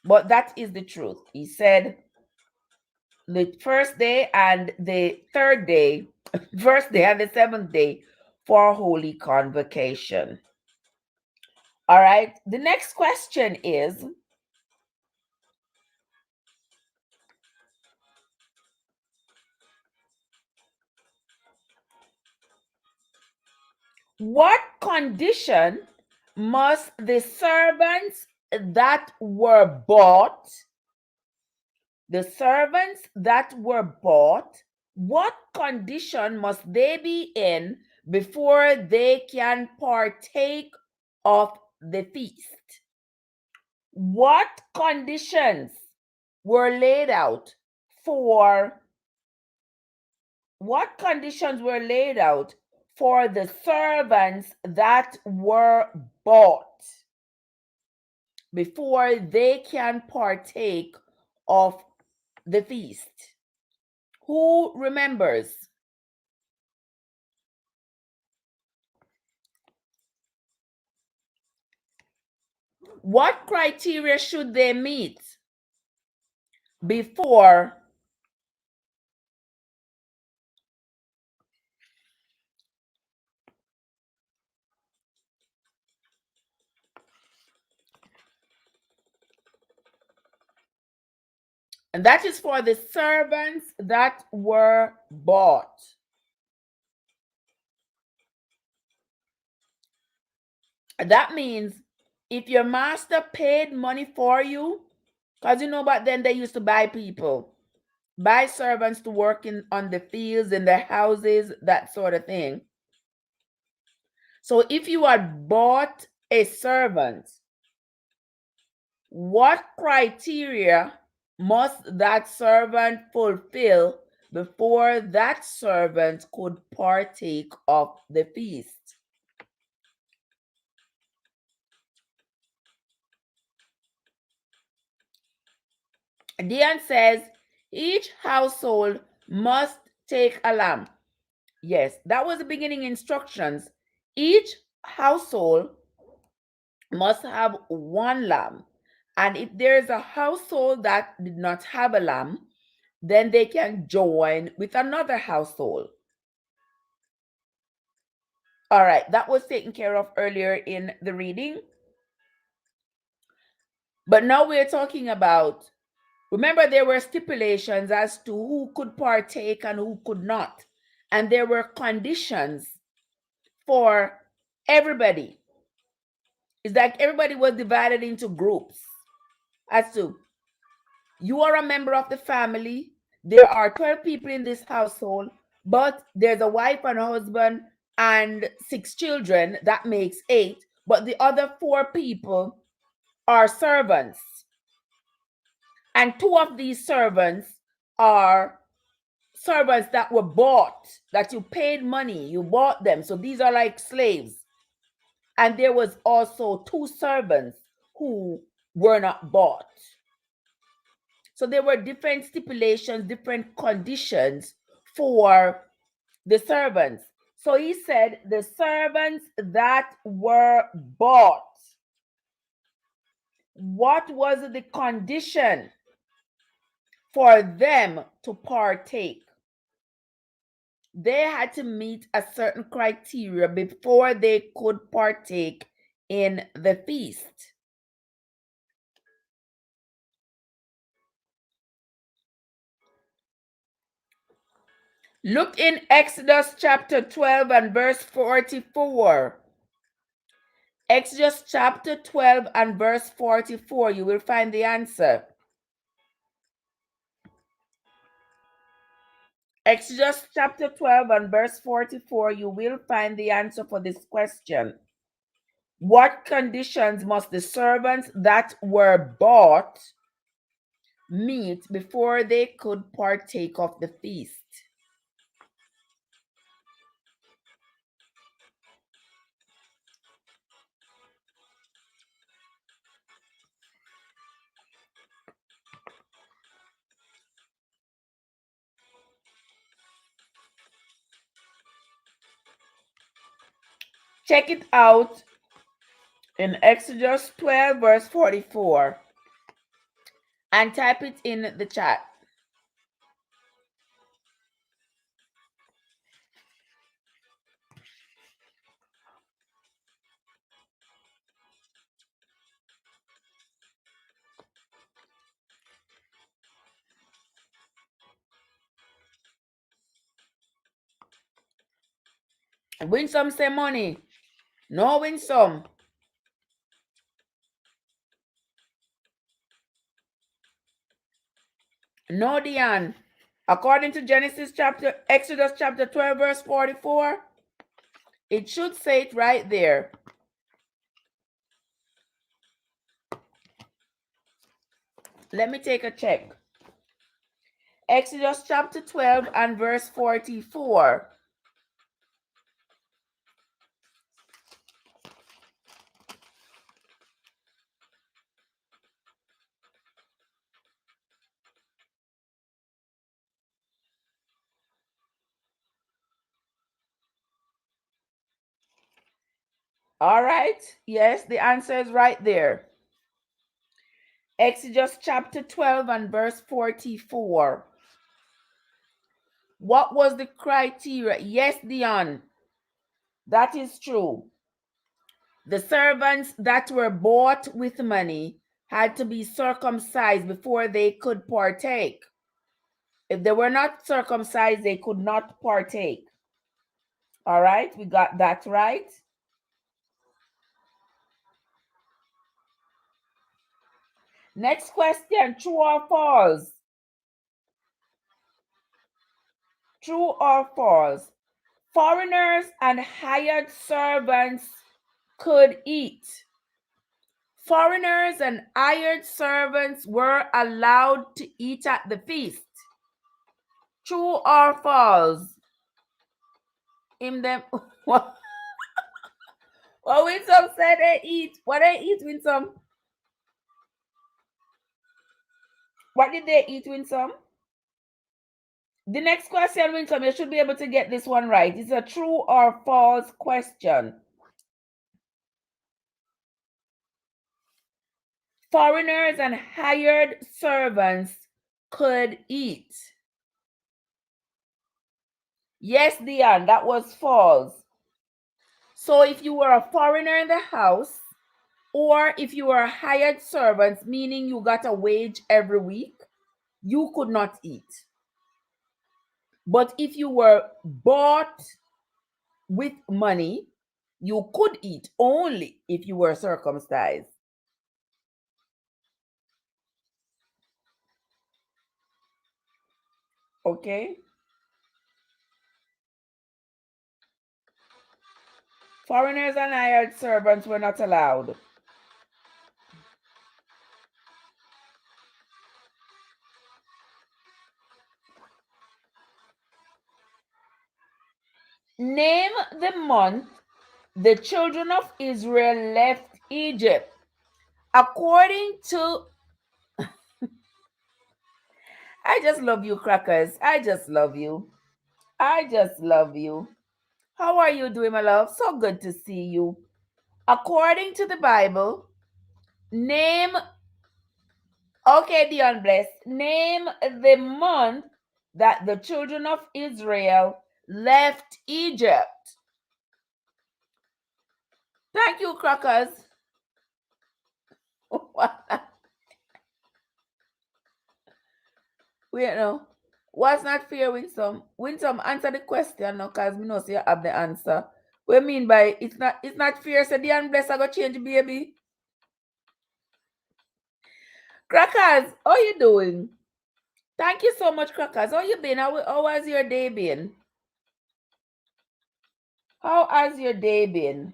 A: But that is the truth. He said the 1st day and the 3rd day, 1st day and the 7th day for holy convocation. All right. The next question is, what condition must the servants that were bought, what condition must they be in before they can partake of the feast? What conditions were laid out for the servants that were bought before they can partake of the feast? Who remembers? What criteria should they meet before and that is for the servants that were bought. That means if your master paid money for you, because you know back then they used to buy people, buy servants to work on the fields, in their houses, that sort of thing. So if you had bought a servant, what criteria must that servant fulfill before that servant could partake of the feast? Dion says each household must take a lamb. Yes, that was the beginning instructions. Each household must have one lamb. And if there is a household that did not have a lamb, then they can join with another household. All right, that was taken care of earlier in the reading. But now we're talking about, remember, there were stipulations as to who could partake and who could not. And there were conditions for everybody. It's like everybody was divided into groups as to you are a member of the family. There are 12 people in this household, but there's a wife and a husband and 6 children. That makes 8. But the other 4 people are servants. And 2 of these servants are servants that were bought, that you paid money, you bought them. So these are like slaves. And there was also 2 servants who were not bought. So there were different stipulations, different conditions for the servants. So he said, the servants that were bought, what was the condition for them to partake? They had to meet a certain criteria before they could partake in the feast. Look in Exodus chapter 12 and verse 44. Exodus chapter 12 and verse 44, you will find the answer. Exodus chapter 12 and verse 44, you will find the answer for this question. What conditions must the servants that were bought meet before they could partake of the feast? Check it out in Exodus 12 verse 44 and type it in the chat. Win some, say money. No win some. No, Dion. According to Exodus chapter 12, verse 44, it should say it right there. Let me take a check. Exodus chapter 12 and verse 44. All right. Yes, the answer is right there. Exodus chapter 12 and verse 44. What was the criteria? Yes, Dion, that is true. The servants that were bought with money had to be circumcised before they could partake. If they were not circumcised, they could not partake. All right, we got that right. Next question, true or false? True or false? Foreigners and hired servants could eat. Foreigners and hired servants were allowed to eat at the feast. True or false? In them, what Winsome said they eat. What they eat, Winsome? What did they eat, Winsome? The next question, Winsome, you should be able to get this one right. It's a true or false question. Foreigners and hired servants could eat. Yes, Dion, that was false. So if you were a foreigner in the house, or if you were a hired servant, meaning you got a wage every week, you could not eat. But if you were bought with money, you could eat only if you were circumcised. Okay? Foreigners and hired servants were not allowed. Name the month the children of Israel left Egypt. According to, I just love you, crackers. I just love you. I just love you. How are you doing, my love? So good to see you. According to the Bible, name, okay, Dion Bless, name the month that the children of Israel left Egypt. Thank you, crackers. Wait, no. What's not fair, Winsome? Winsome, answer the question now, because we know so you have the answer. What you mean by it's not fair? So Dion Bless I go change baby. Crackers, how you doing? Thank you so much, Crackers. How you been? How has your day been? How has your day been?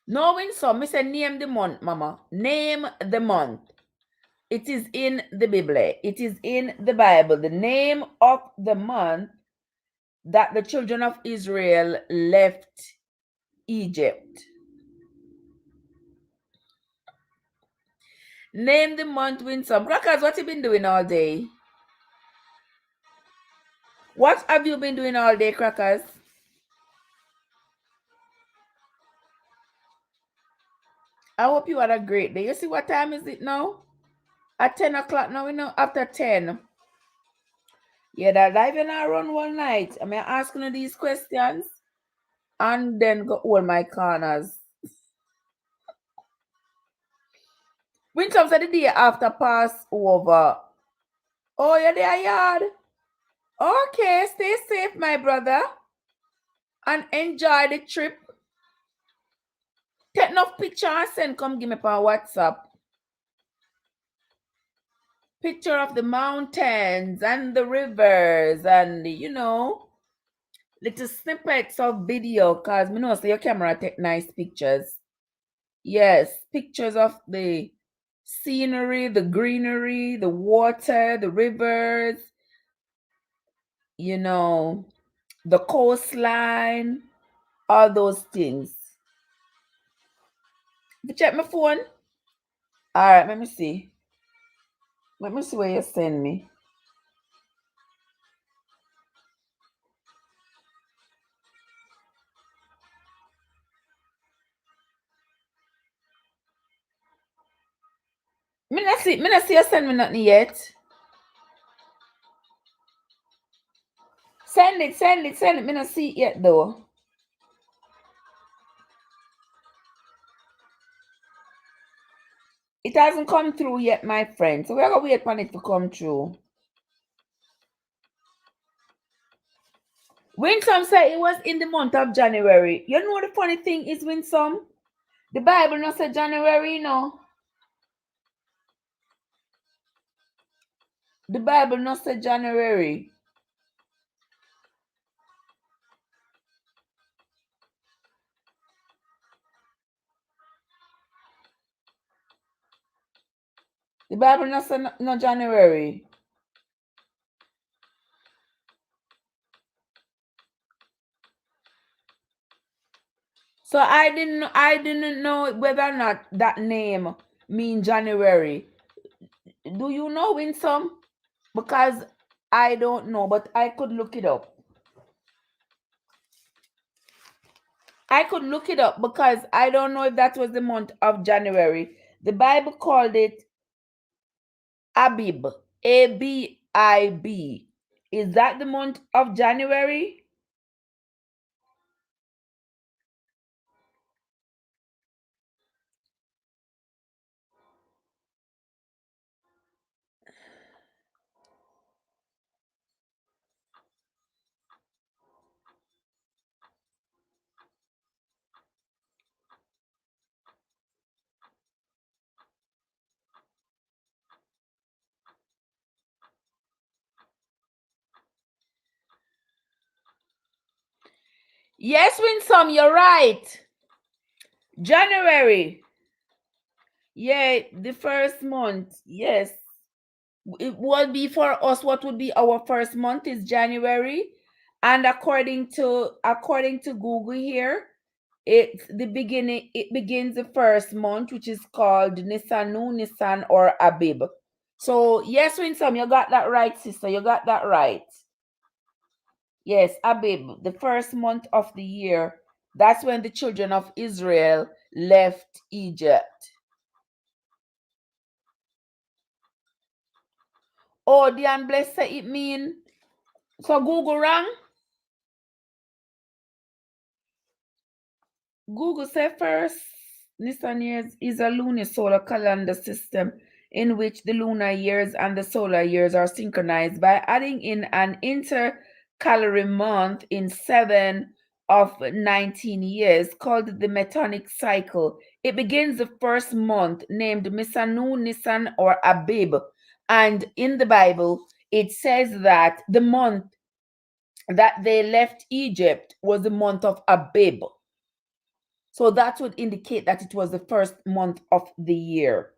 A: Knowing some, me say name the month, mama. Name the month. It is in the Bible. It is in the Bible. The name of the month that the children of Israel left Egypt. Name the month, Winsome. Crackers, what you been doing all day? What have you been doing all day, Crackers? I hope you had a great day. You see what time is it now? At 10 o'clock now, we know after 10. Yeah, that live in our run one night. I mean, asking you these questions and then go hold my corners. When comes the day after Passover? Oh, you're there, yard. Okay, stay safe, my brother, and enjoy the trip. Take enough picture and send. Come give me on WhatsApp. Picture of the mountains and the rivers and little snippets of video, cause me know so your camera take nice pictures. Yes, pictures of the scenery, the greenery, the water, the rivers, the coastline, all those things. You check my phone. All right, let me see. Let me see where you send me. Me not see you send me nothing yet. Send it. Me not see it yet though. It hasn't come through yet, my friend. So we're gonna wait for it to come through. Winsome said it was in the month of January. You know the funny thing is, Winsome? The Bible not say January, you know. The Bible not say January. The Bible not say no January. So I didn't know whether or not that name mean January. Do you know, Winsome? Because I don't know, but I could look it up. I could look it up because I don't know if that was the month of January. The Bible called it Abib, Abib. Is that the month of January? Yes, Winsome, you're right. January. Yeah, the first month. Yes. It would be for us, what would be our first month is January. And according to Google here, it begins the first month, which is called Nisan or Abib. So yes, Winsome, you got that right, sister. You got that right. Yes, Abib, the first month of the year. That's when the children of Israel left Egypt. Oh, the unblessed say it mean. So Google wrong? Google said first, Nissan years is a lunisolar calendar system in which the lunar years and the solar years are synchronized by adding in an intercalary month in 7 of 19 years called the Metonic cycle. It begins the first month named Misanu, Nisan, or Abib. And in the Bible, it says that the month that they left Egypt was the month of Abib. So that would indicate that it was the first month of the year,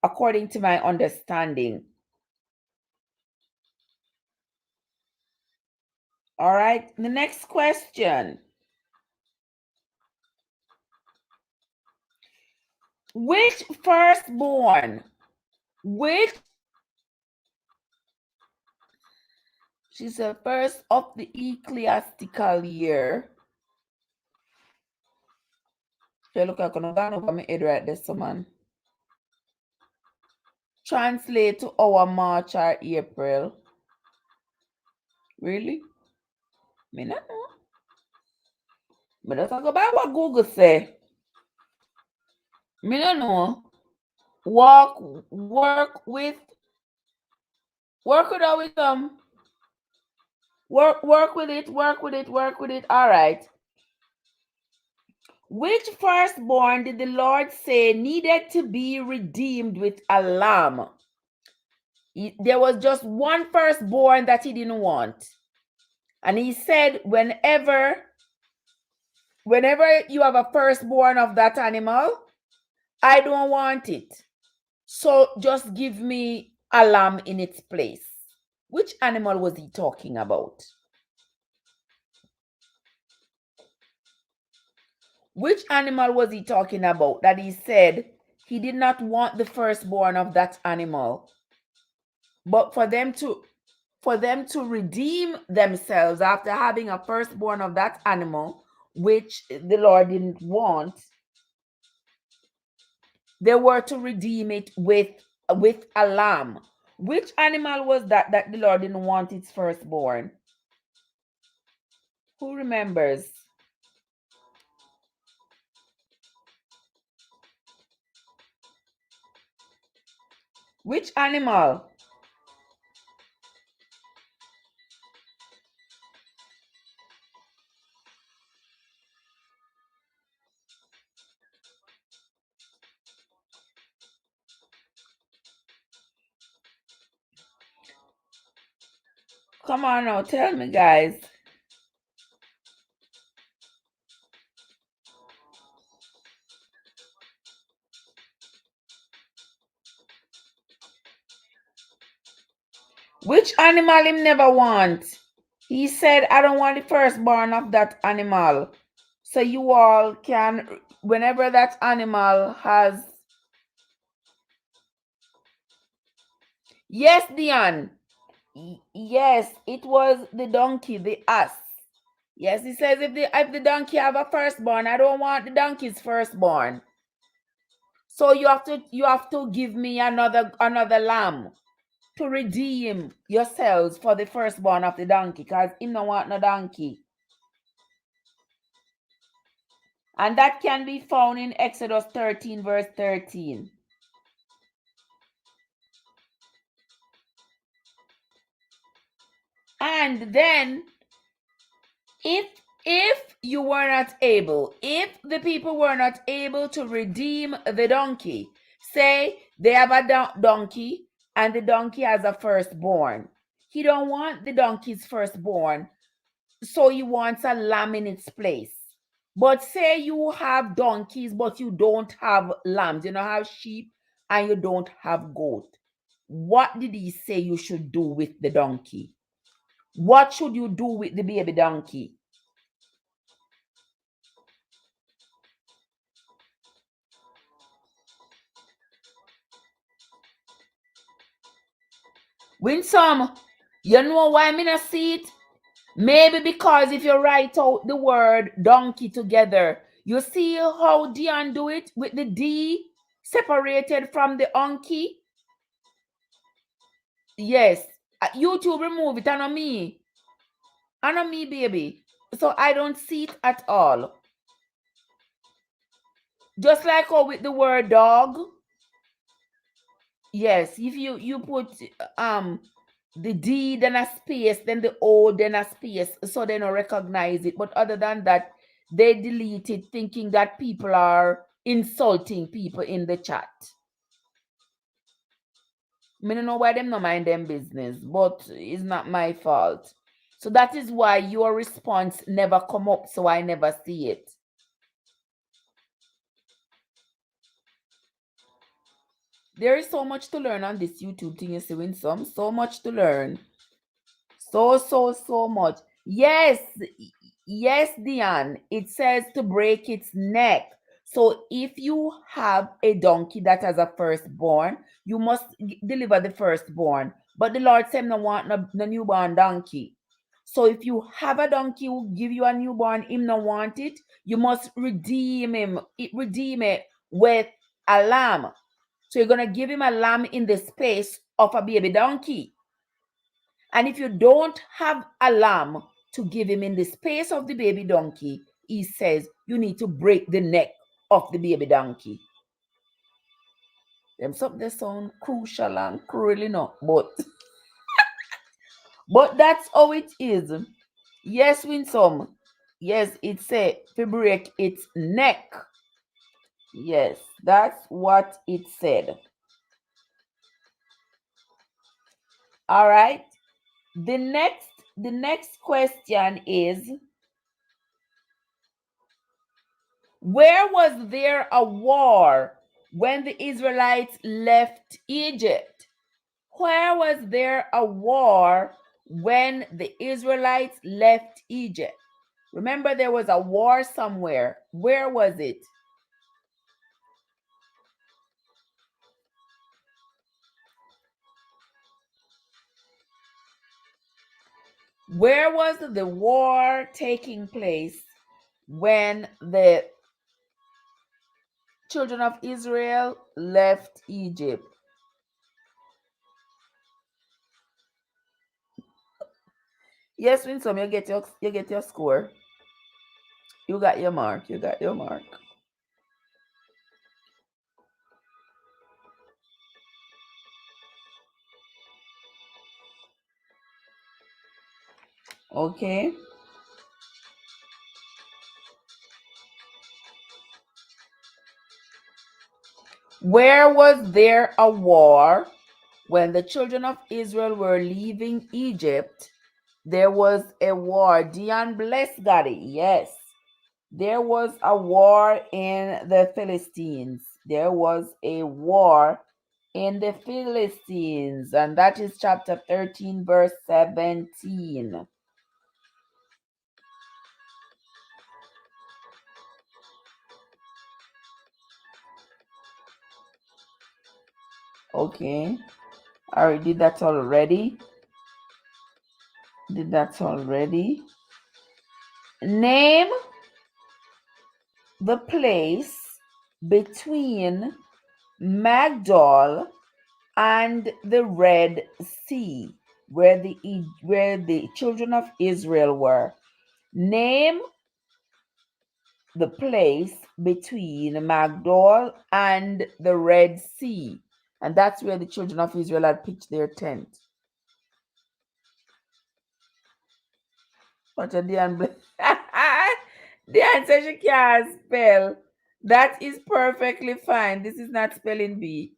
A: according to my understanding. All right, the next question. Which firstborn, which, she said, first of the ecclesiastical year. Okay, look, I'm going to go over my head right there, so man. Translate to our March or April. Really? Me not know. But let's talk about what Google say. Me not know. Work with our wisdom. Work with it. All right. Which firstborn did the Lord say needed to be redeemed with a lamb? There was just one firstborn that he didn't want. And he said, whenever you have a firstborn of that animal, I don't want it. So just give me a lamb in its place. Which animal was he talking about? Which animal was he talking about that he said he did not want the firstborn of that animal, but for them to redeem themselves after having a firstborn of that animal, which the Lord didn't want, they were to redeem it with with a lamb. Which animal was that the Lord didn't want its firstborn? Who remembers? Which animal? Come on now, tell me, guys. Which animal him never want? He said, I don't want the firstborn of that animal. So you all can, whenever that animal has. Yes, Dion. Yes, it was the donkey, the ass. Yes, he says if the donkey have a firstborn, I don't want the donkey's firstborn. So you have to give me another lamb to redeem yourselves for the firstborn of the donkey, because him don't want no donkey. And that can be found in Exodus 13, verse 13. And then if you were not able, if the people were not able to redeem the donkey, say they have a donkey and the donkey has a firstborn. He don't want the donkey's firstborn, so he wants a lamb in its place. But say you have donkeys, but you don't have lambs, you don't have sheep, and you don't have goat. What did he say you should do with the donkey? What should you do with the baby donkey? Winsome, you know why I'm not see it? Maybe because if you write out the word donkey together, you see how Dion do it with the D separated from the unky? Yes. YouTube remove it, and on me. And on me, baby. So I don't see it at all. Just like how with the word dog. Yes, if you put the D then a space, then the O then a space, so they don't recognize it. But other than that, they delete it thinking that people are insulting people in the chat. I don't know why them not mind them business, but it's not my fault. So that is why your response never come up, so I never see it. There is so much to learn on this YouTube thing, you see, Winsome. So much to learn. So much. Yes, yes, Diane. It says to break its neck. So if you have a donkey that has a firstborn, you must deliver the firstborn. But the Lord said, no want no newborn donkey. So if you have a donkey who give you a newborn, him no want it, you must redeem it with a lamb. So you're gonna give him a lamb in the space of a baby donkey. And if you don't have a lamb to give him in the space of the baby donkey, he says you need to break the neck of the baby donkey. Them something that sound crucial and cruel enough, but that's how it is. Yes, Winsome. Yes, it say to break its neck. Yes, that's what it said. All right. The next question is, where was there a war when the Israelites left Egypt? Where was there a war when the Israelites left Egypt? Remember, there was a war somewhere. Where was it? Where was the war taking place when the children of Israel left Egypt? Yes, Winsome, you get your score. You got your mark. You got your mark. Okay. Where was there a war when the children of Israel were leaving Egypt? There was a war. Dion Bless got it. Yes. There was a war in the Philistines. There was a war in the Philistines. And that is chapter 13, verse 17. Okay. I already did that already. Did that already. Name the place between Magdal and the Red Sea, where the children of Israel were. Name the place between Magdal and the Red Sea, and that's where the children of Israel had pitched their tent. What a damn the answer she can't spell. That is perfectly fine. This is not spelling bee.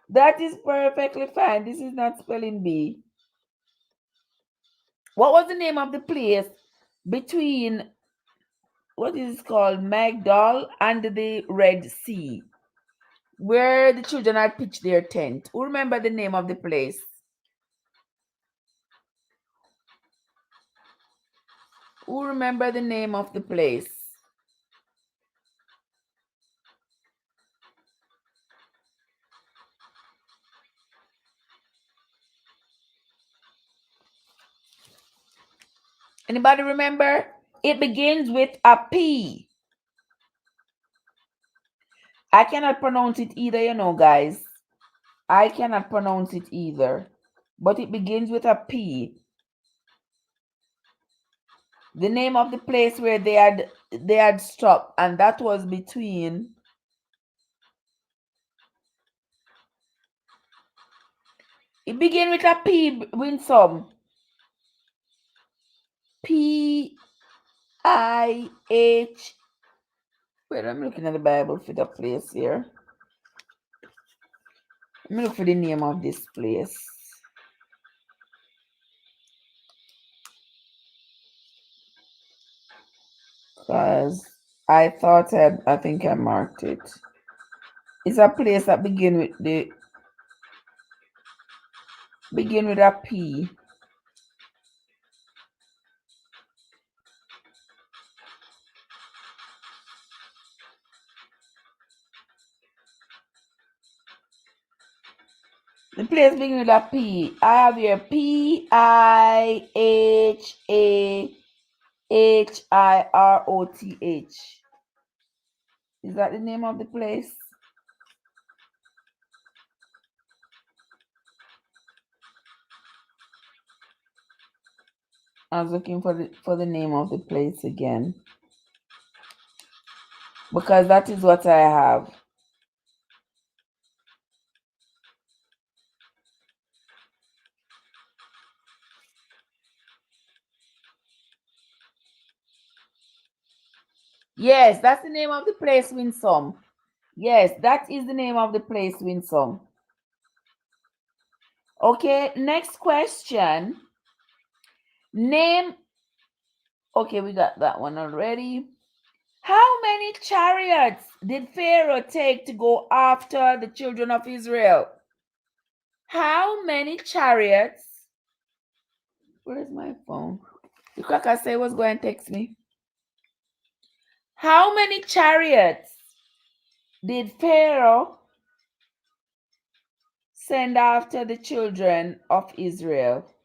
A: That is perfectly fine. This is not spelling bee. What was the name of the place between what is called Magdal and the Red Sea, where the children had pitched their tent? Who remember the name of the place? Who remember the name of the place? Anybody remember? It begins with a P. I cannot pronounce it either, guys. I cannot pronounce it either. But it begins with a P. The name of the place where they had stopped, and that was between. It began with a P, Winsome. P-I-H. Wait, I'm looking at the Bible for the place here. Let me look for the name of this place. Because I think I marked it. It's a place that begin with a P. The place begin with a P. I have here Pihahiroth. Is that the name of the place? I was looking for the name of the place again. Because that is what I have. Yes, that's the name of the place, Winsome. Yes, that is the name of the place, Winsome. Okay, next question. Name. Okay, we got that one already. How many chariots did Pharaoh take to go after the children of Israel? How many chariots? Where's my phone? The cracker say was going to text me. How many chariots did Pharaoh send after the children of Israel?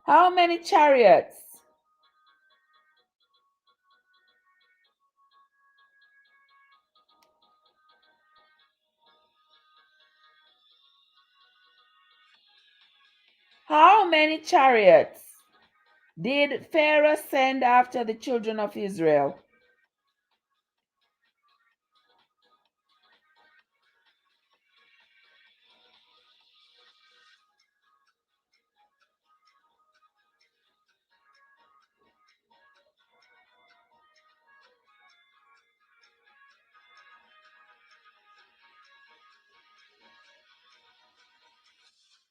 A: How many chariots? many chariots did Pharaoh send after the children of Israel?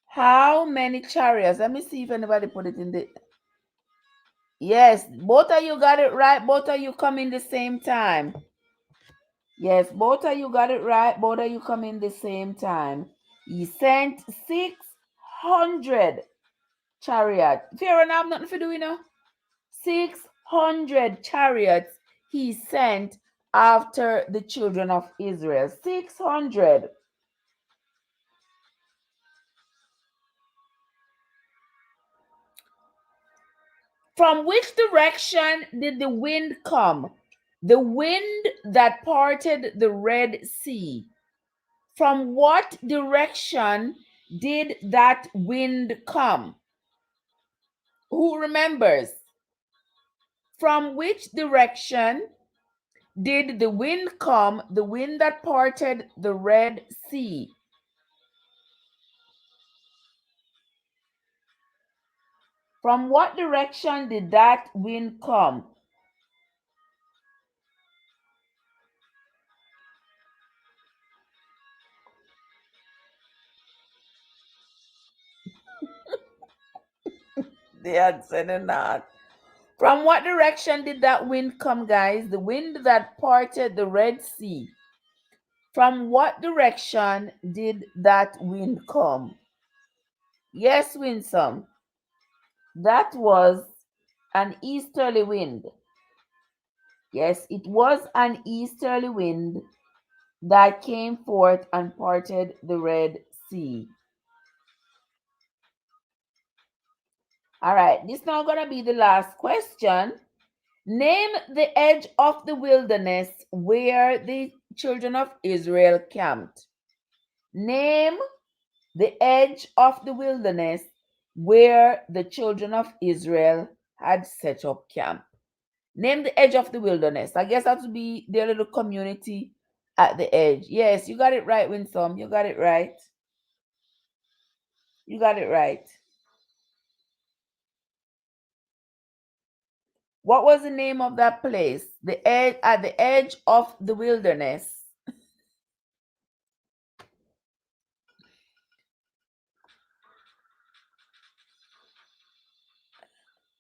A: How many chariots? Let me see if anybody put it in the. Yes, both of you got it right. Both of you come in the same time. Yes, both of you got it right. Both of you come in the same time. He sent 600 chariot. Pharaoh now have nothing to do, 600 chariots he sent after the children of Israel. 600. From which direction did the wind come? The wind that parted the Red Sea. From what direction did that wind come? Who remembers? From which direction did the wind come, the wind that parted the Red Sea? From what direction did that wind come? They had said not. From what direction did that wind come, guys? The wind that parted the Red Sea. From what direction did that wind come? Yes, Winsome. That was an easterly wind. Yes, it was an easterly wind that came forth and parted the Red Sea. All right, this now gonna be the last question. Name the edge of the wilderness where the children of Israel camped. Name the edge of the wilderness where the children of Israel had set up camp. Name the edge of the wilderness. I guess that would be their little community at the edge. Yes, you got it right, Winsome. You got it right. You got it right. What was the name of that place? The edge at the edge of the wilderness.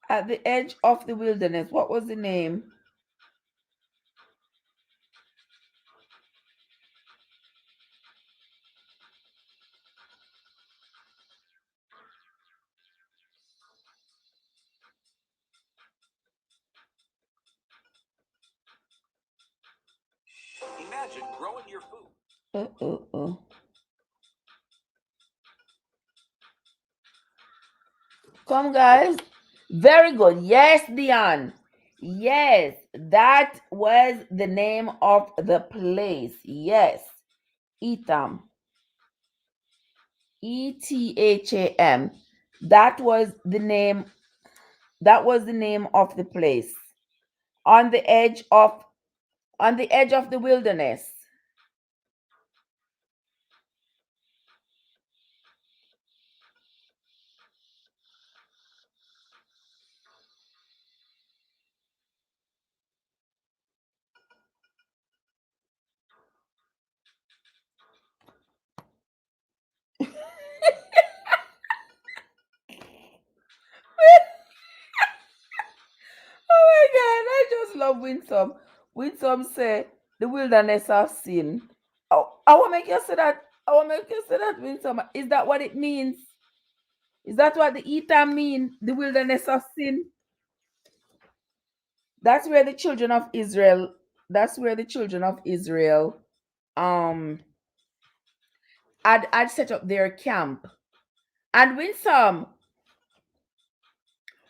A: At the edge of the wilderness. What was the name? Imagine growing your food. Come, guys. Very good. Yes, Dion. Yes, that was the name of the place. Yes. Etham. Etham. That was the name. That was the name of the place. On the edge of the wilderness. Oh my God, I just love Winsome. Winsome say the wilderness of sin. Oh, I want to make you say that. I want to make you say that, Winsome. Is that what it means? Is that what the Etam mean? The wilderness of sin? That's where the children of Israel. That's where the children of Israel um had set up their camp. And Winsome,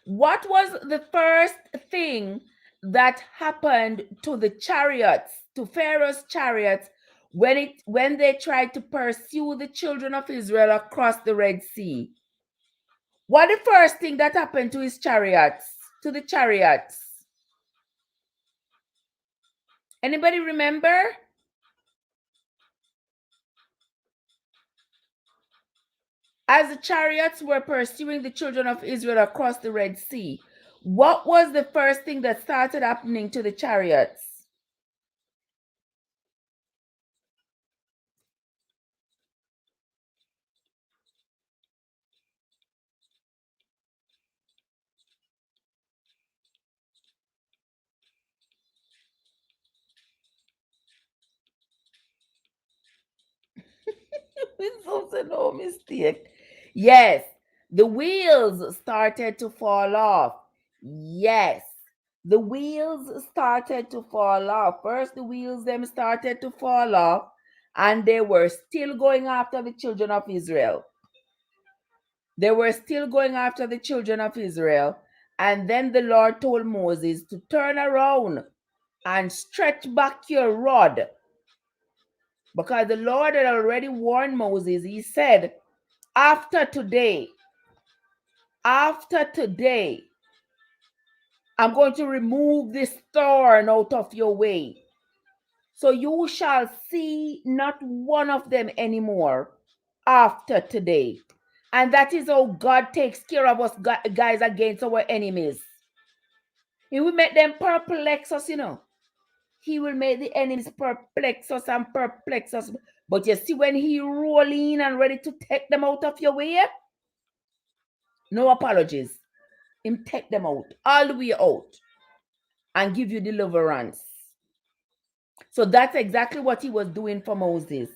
A: what was the first thing that happened to the chariots, to Pharaoh's chariots, when they tried to pursue the children of Israel across the Red Sea? What the first thing that happened to his chariots? To the chariots? Anybody remember? As the chariots were pursuing the children of Israel across the Red Sea, what was the first thing that started happening to the chariots? It's also no mistake. Yes, the wheels started to fall off. Yes, the wheels started to fall off. First, the wheels them started to fall off, and they were still going after the children of Israel. They were still going after the children of Israel. And then the Lord told Moses to turn around and stretch back your rod. Because the Lord had already warned Moses. He said, after today, I'm going to remove this thorn out of your way. So you shall see not one of them anymore after today. And that is how God takes care of us guys against our enemies. He will make them perplex us, you know. He will make the enemies perplex us and perplex us. But you see, when he roll in and ready to take them out of your way, no apologies. Him take them out, all the way out, and give you deliverance. So that's exactly what he was doing for Moses.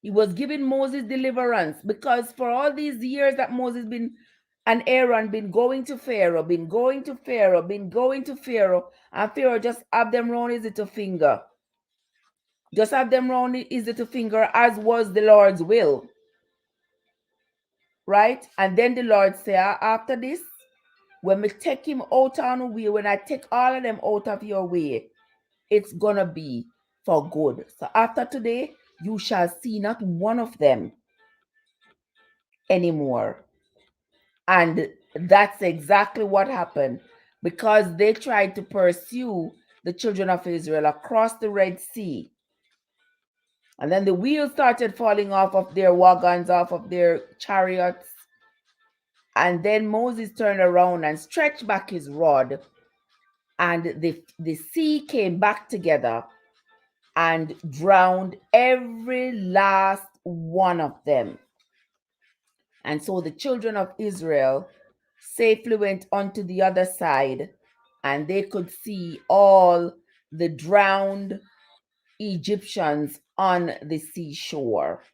A: He was giving Moses deliverance, because for all these years that Moses been and Aaron been going to Pharaoh, been going to Pharaoh, been going to Pharaoh, and Pharaoh just have them round his little finger. Just have them round his little finger, as was the Lord's will. Right? And then the Lord say, after this, when we take him out on the way, when I take all of them out of your way, it's gonna be for good. So after today, you shall see not one of them anymore. And that's exactly what happened, because they tried to pursue the children of Israel across the Red Sea. And then the wheels started falling off of their wagons, off of their chariots. And then Moses turned around and stretched back his rod, and the sea came back together and drowned every last one of them. And so the children of Israel safely went onto the other side, and they could see all the drowned Egyptians on the seashore.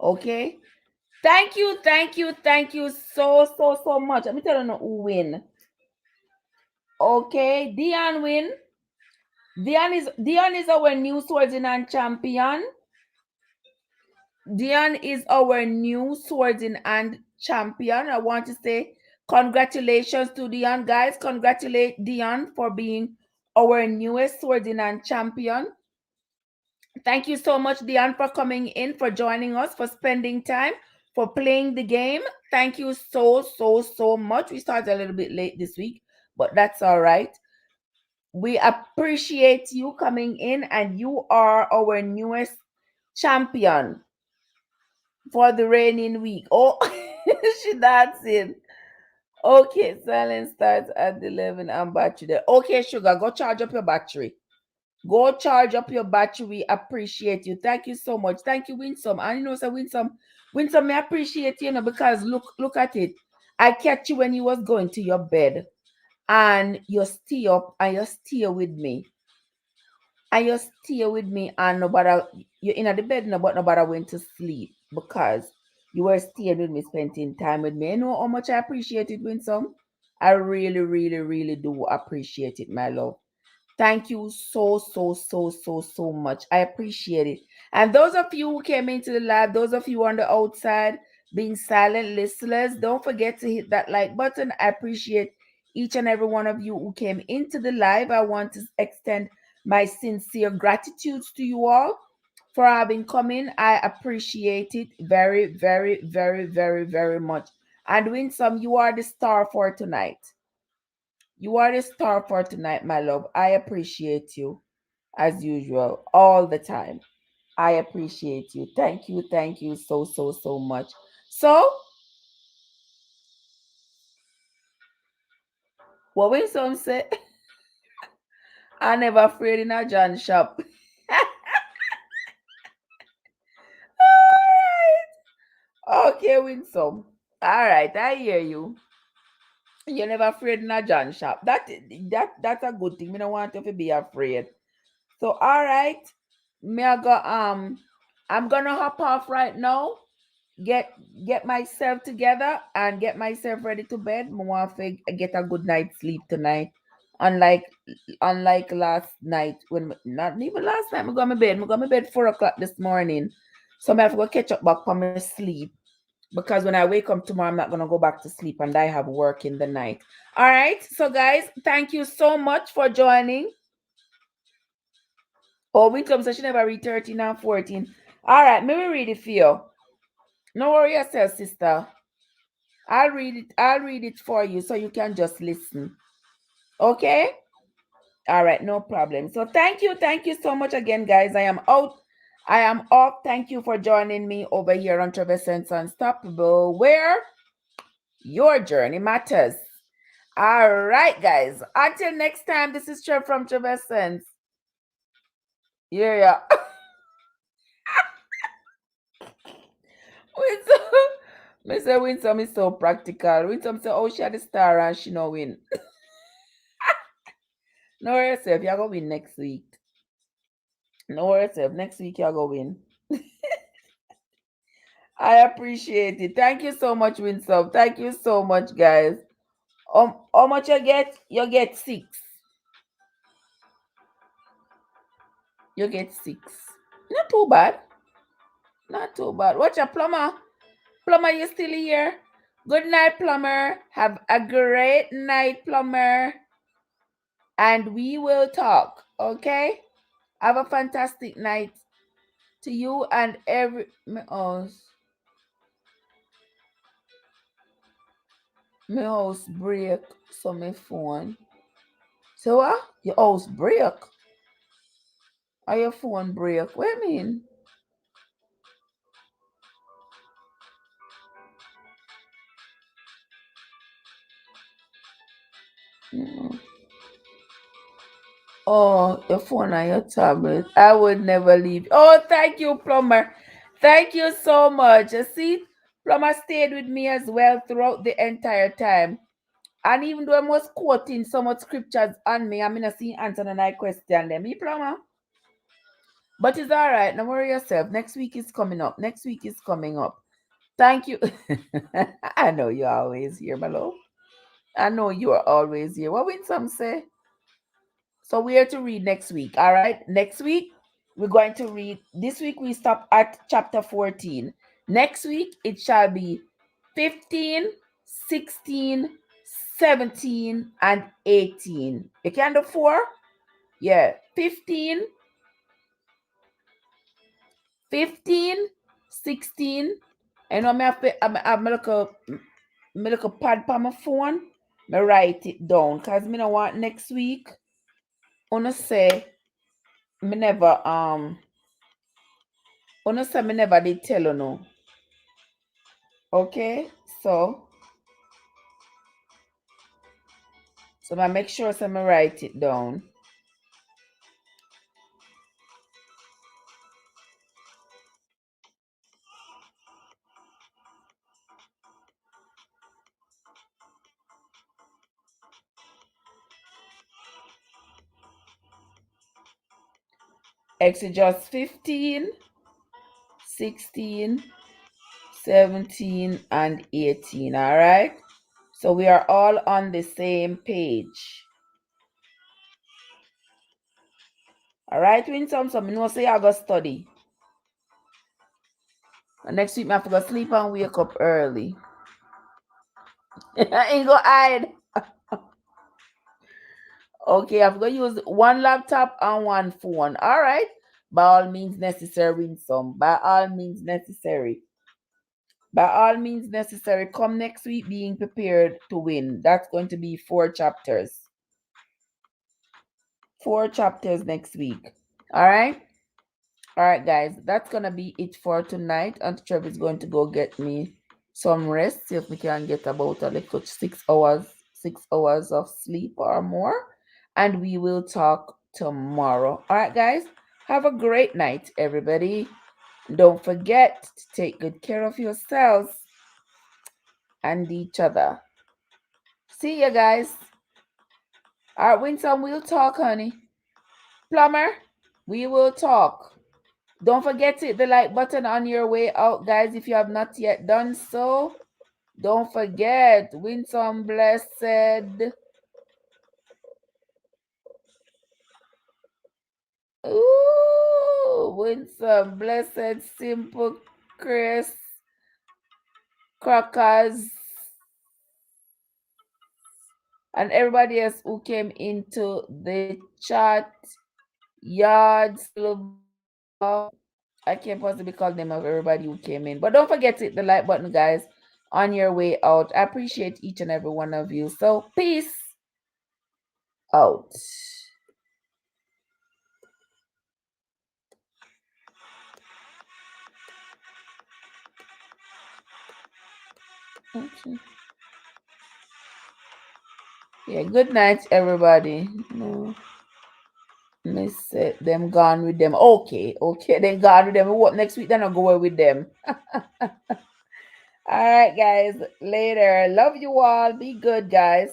A: Okay? Thank you, thank you, thank you so much. Let me tell you who win. Okay, Dion win. Dion is our new Swordin and champion. Dion is our new Swordin and champion. I want to say congratulations to Dion, guys. Congratulate Dion for being our newest Swordin and champion. Thank you so much, Dion, for coming in, for joining us, for spending time, for playing the game. Thank you so much. We started a little bit late this week, but that's all right. We appreciate you coming in, and you are our newest champion for the reigning week. Oh, she dancing. Okay, silence starts at 11 and battery there. Okay, sugar, go charge up your battery. Go charge up your battery. We appreciate you. Thank you so much. Thank you, Winsome. And you know, so Winsome, I appreciate you, because look at it. I catch you when you was going to your bed, and you stay up and you stay with me. And you stay with me, and nobody, you're in the bed now, but nobody went to sleep, because you were staying with me, spending time with me. You know how much I appreciate it, Winsome? I really do appreciate it, my love. Thank you so much. I appreciate it. And those of you who came into the live, those of you on the outside being silent listeners, don't forget to hit that like button. I appreciate each and every one of you who came into the live. I want to extend my sincere gratitude to you all. for having come in. I appreciate it very, very, very, very, very much. And Winsome, you are the star for tonight. You are the star for tonight, my love. I appreciate you as usual, all the time. I appreciate you. Thank you so, so, so much. So, what Winsome said, I never afraid in a John shop. All right. Okay, Winsome. All right, I hear you. You're never afraid in a John shop. That's a good thing. We don't want you to be afraid. So all right. Me I go I'm gonna hop off right now. Get get myself together and get myself ready to bed. I want to get a good night's sleep tonight. Unlike unlike last night when not even last night, I go to bed. I go to bed 4 o'clock this morning. So I have to go catch up back from my sleep because when I wake up tomorrow, I'm not gonna go back to sleep and I have work in the night. All right, so guys, thank you so much for joining. Oh, Winsome said she never read 13 and 14. All right, maybe read it for you. No worry yourself, sister. I'll read it. I'll read it for you so you can just listen. Okay? All right, no problem. So thank you. Thank you so much again, guys. I am out. I am off. Thank you for joining me over here on Traversing Unstoppable, where your journey matters. All right, guys. Until next time, this is Trev from Traversing. Yeah, yeah. Winsome. Mr. Winsome is so practical. Winsome say, oh, she had the star and she no win. No worry yourself, you're gonna win next week. No worry yourself, next week you're gonna win. I appreciate it. Thank you so much, Winsome. Thank you so much, guys. How much you get? You get 6. You get 6. Not too bad. Not too bad. Watch a plumber. Plumber, you still here? Good night, plumber. Have a great night, plumber. And we will talk. Okay? Have a fantastic night to you and every. Oh, my house break, so my phone. So what? Your house break? Or your phone break? What you mean? Mm. Oh, your phone and your tablet. I would never leave. Oh, thank you, plumber. Thank you so much. You see, plumber stayed with me as well throughout the entire time. And even though I was quoting so much scriptures on me, I'm not seeing answer and I question them. Me plumber. But it's all right. Don't worry yourself. Next week is coming up. Next week is coming up. Thank you. I know you're always here, my love. I know you are always here. What will some say? So we are to read next week. All right. Next week, we're going to read. This week, we stop at chapter 14. Next week, it shall be 15, 16, 17, and 18. You can do 4? Yeah. 15, 16. And I'm have my little pad on my phone. Me write it down. Cause me know what next week. Wanna say me never wanna say me never did tell you no. Okay? So I make sure so me write it down. Exodus 15, 16, 17, and 18. Alright? So we are all on the same page. Alright, Winsome? So me know say I go study. And next week I have to go sleep and wake up early. Ain't go hide. Okay, I'm gonna use one laptop and one phone. All right. By all means necessary, win some. By all means necessary. By all means necessary. Come next week being prepared to win. That's going to be 4 chapters. 4 chapters next week. All right. All right, guys. That's gonna be it for tonight. Auntie Trev is going to go get me some rest. See if we can get about a little 6 hours, 6 hours of sleep or more, and we will talk tomorrow. All right, guys. Have a great night, everybody. Don't forget to take good care of yourselves and each other. See you guys. All right, Winsome, we'll talk, honey. Plumber, we will talk. Don't forget to hit the like button on your way out, guys, if you have not yet done so. Don't forget, Winsome Blessed. Ooh, Winsome Blessed, Simple Chris, Crackers, and everybody else who came into the chat. Yard, Silver. I can't possibly call the name of everybody who came in. But don't forget to hit the like button, guys, on your way out. I appreciate each and every one of you. So, peace out. Okay. Yeah, good night, everybody. No. Miss it. Them gone with them. Okay, okay, then gone with them. What next week? Then I'll go away with them. All right, guys. Later. Love you all. Be good, guys.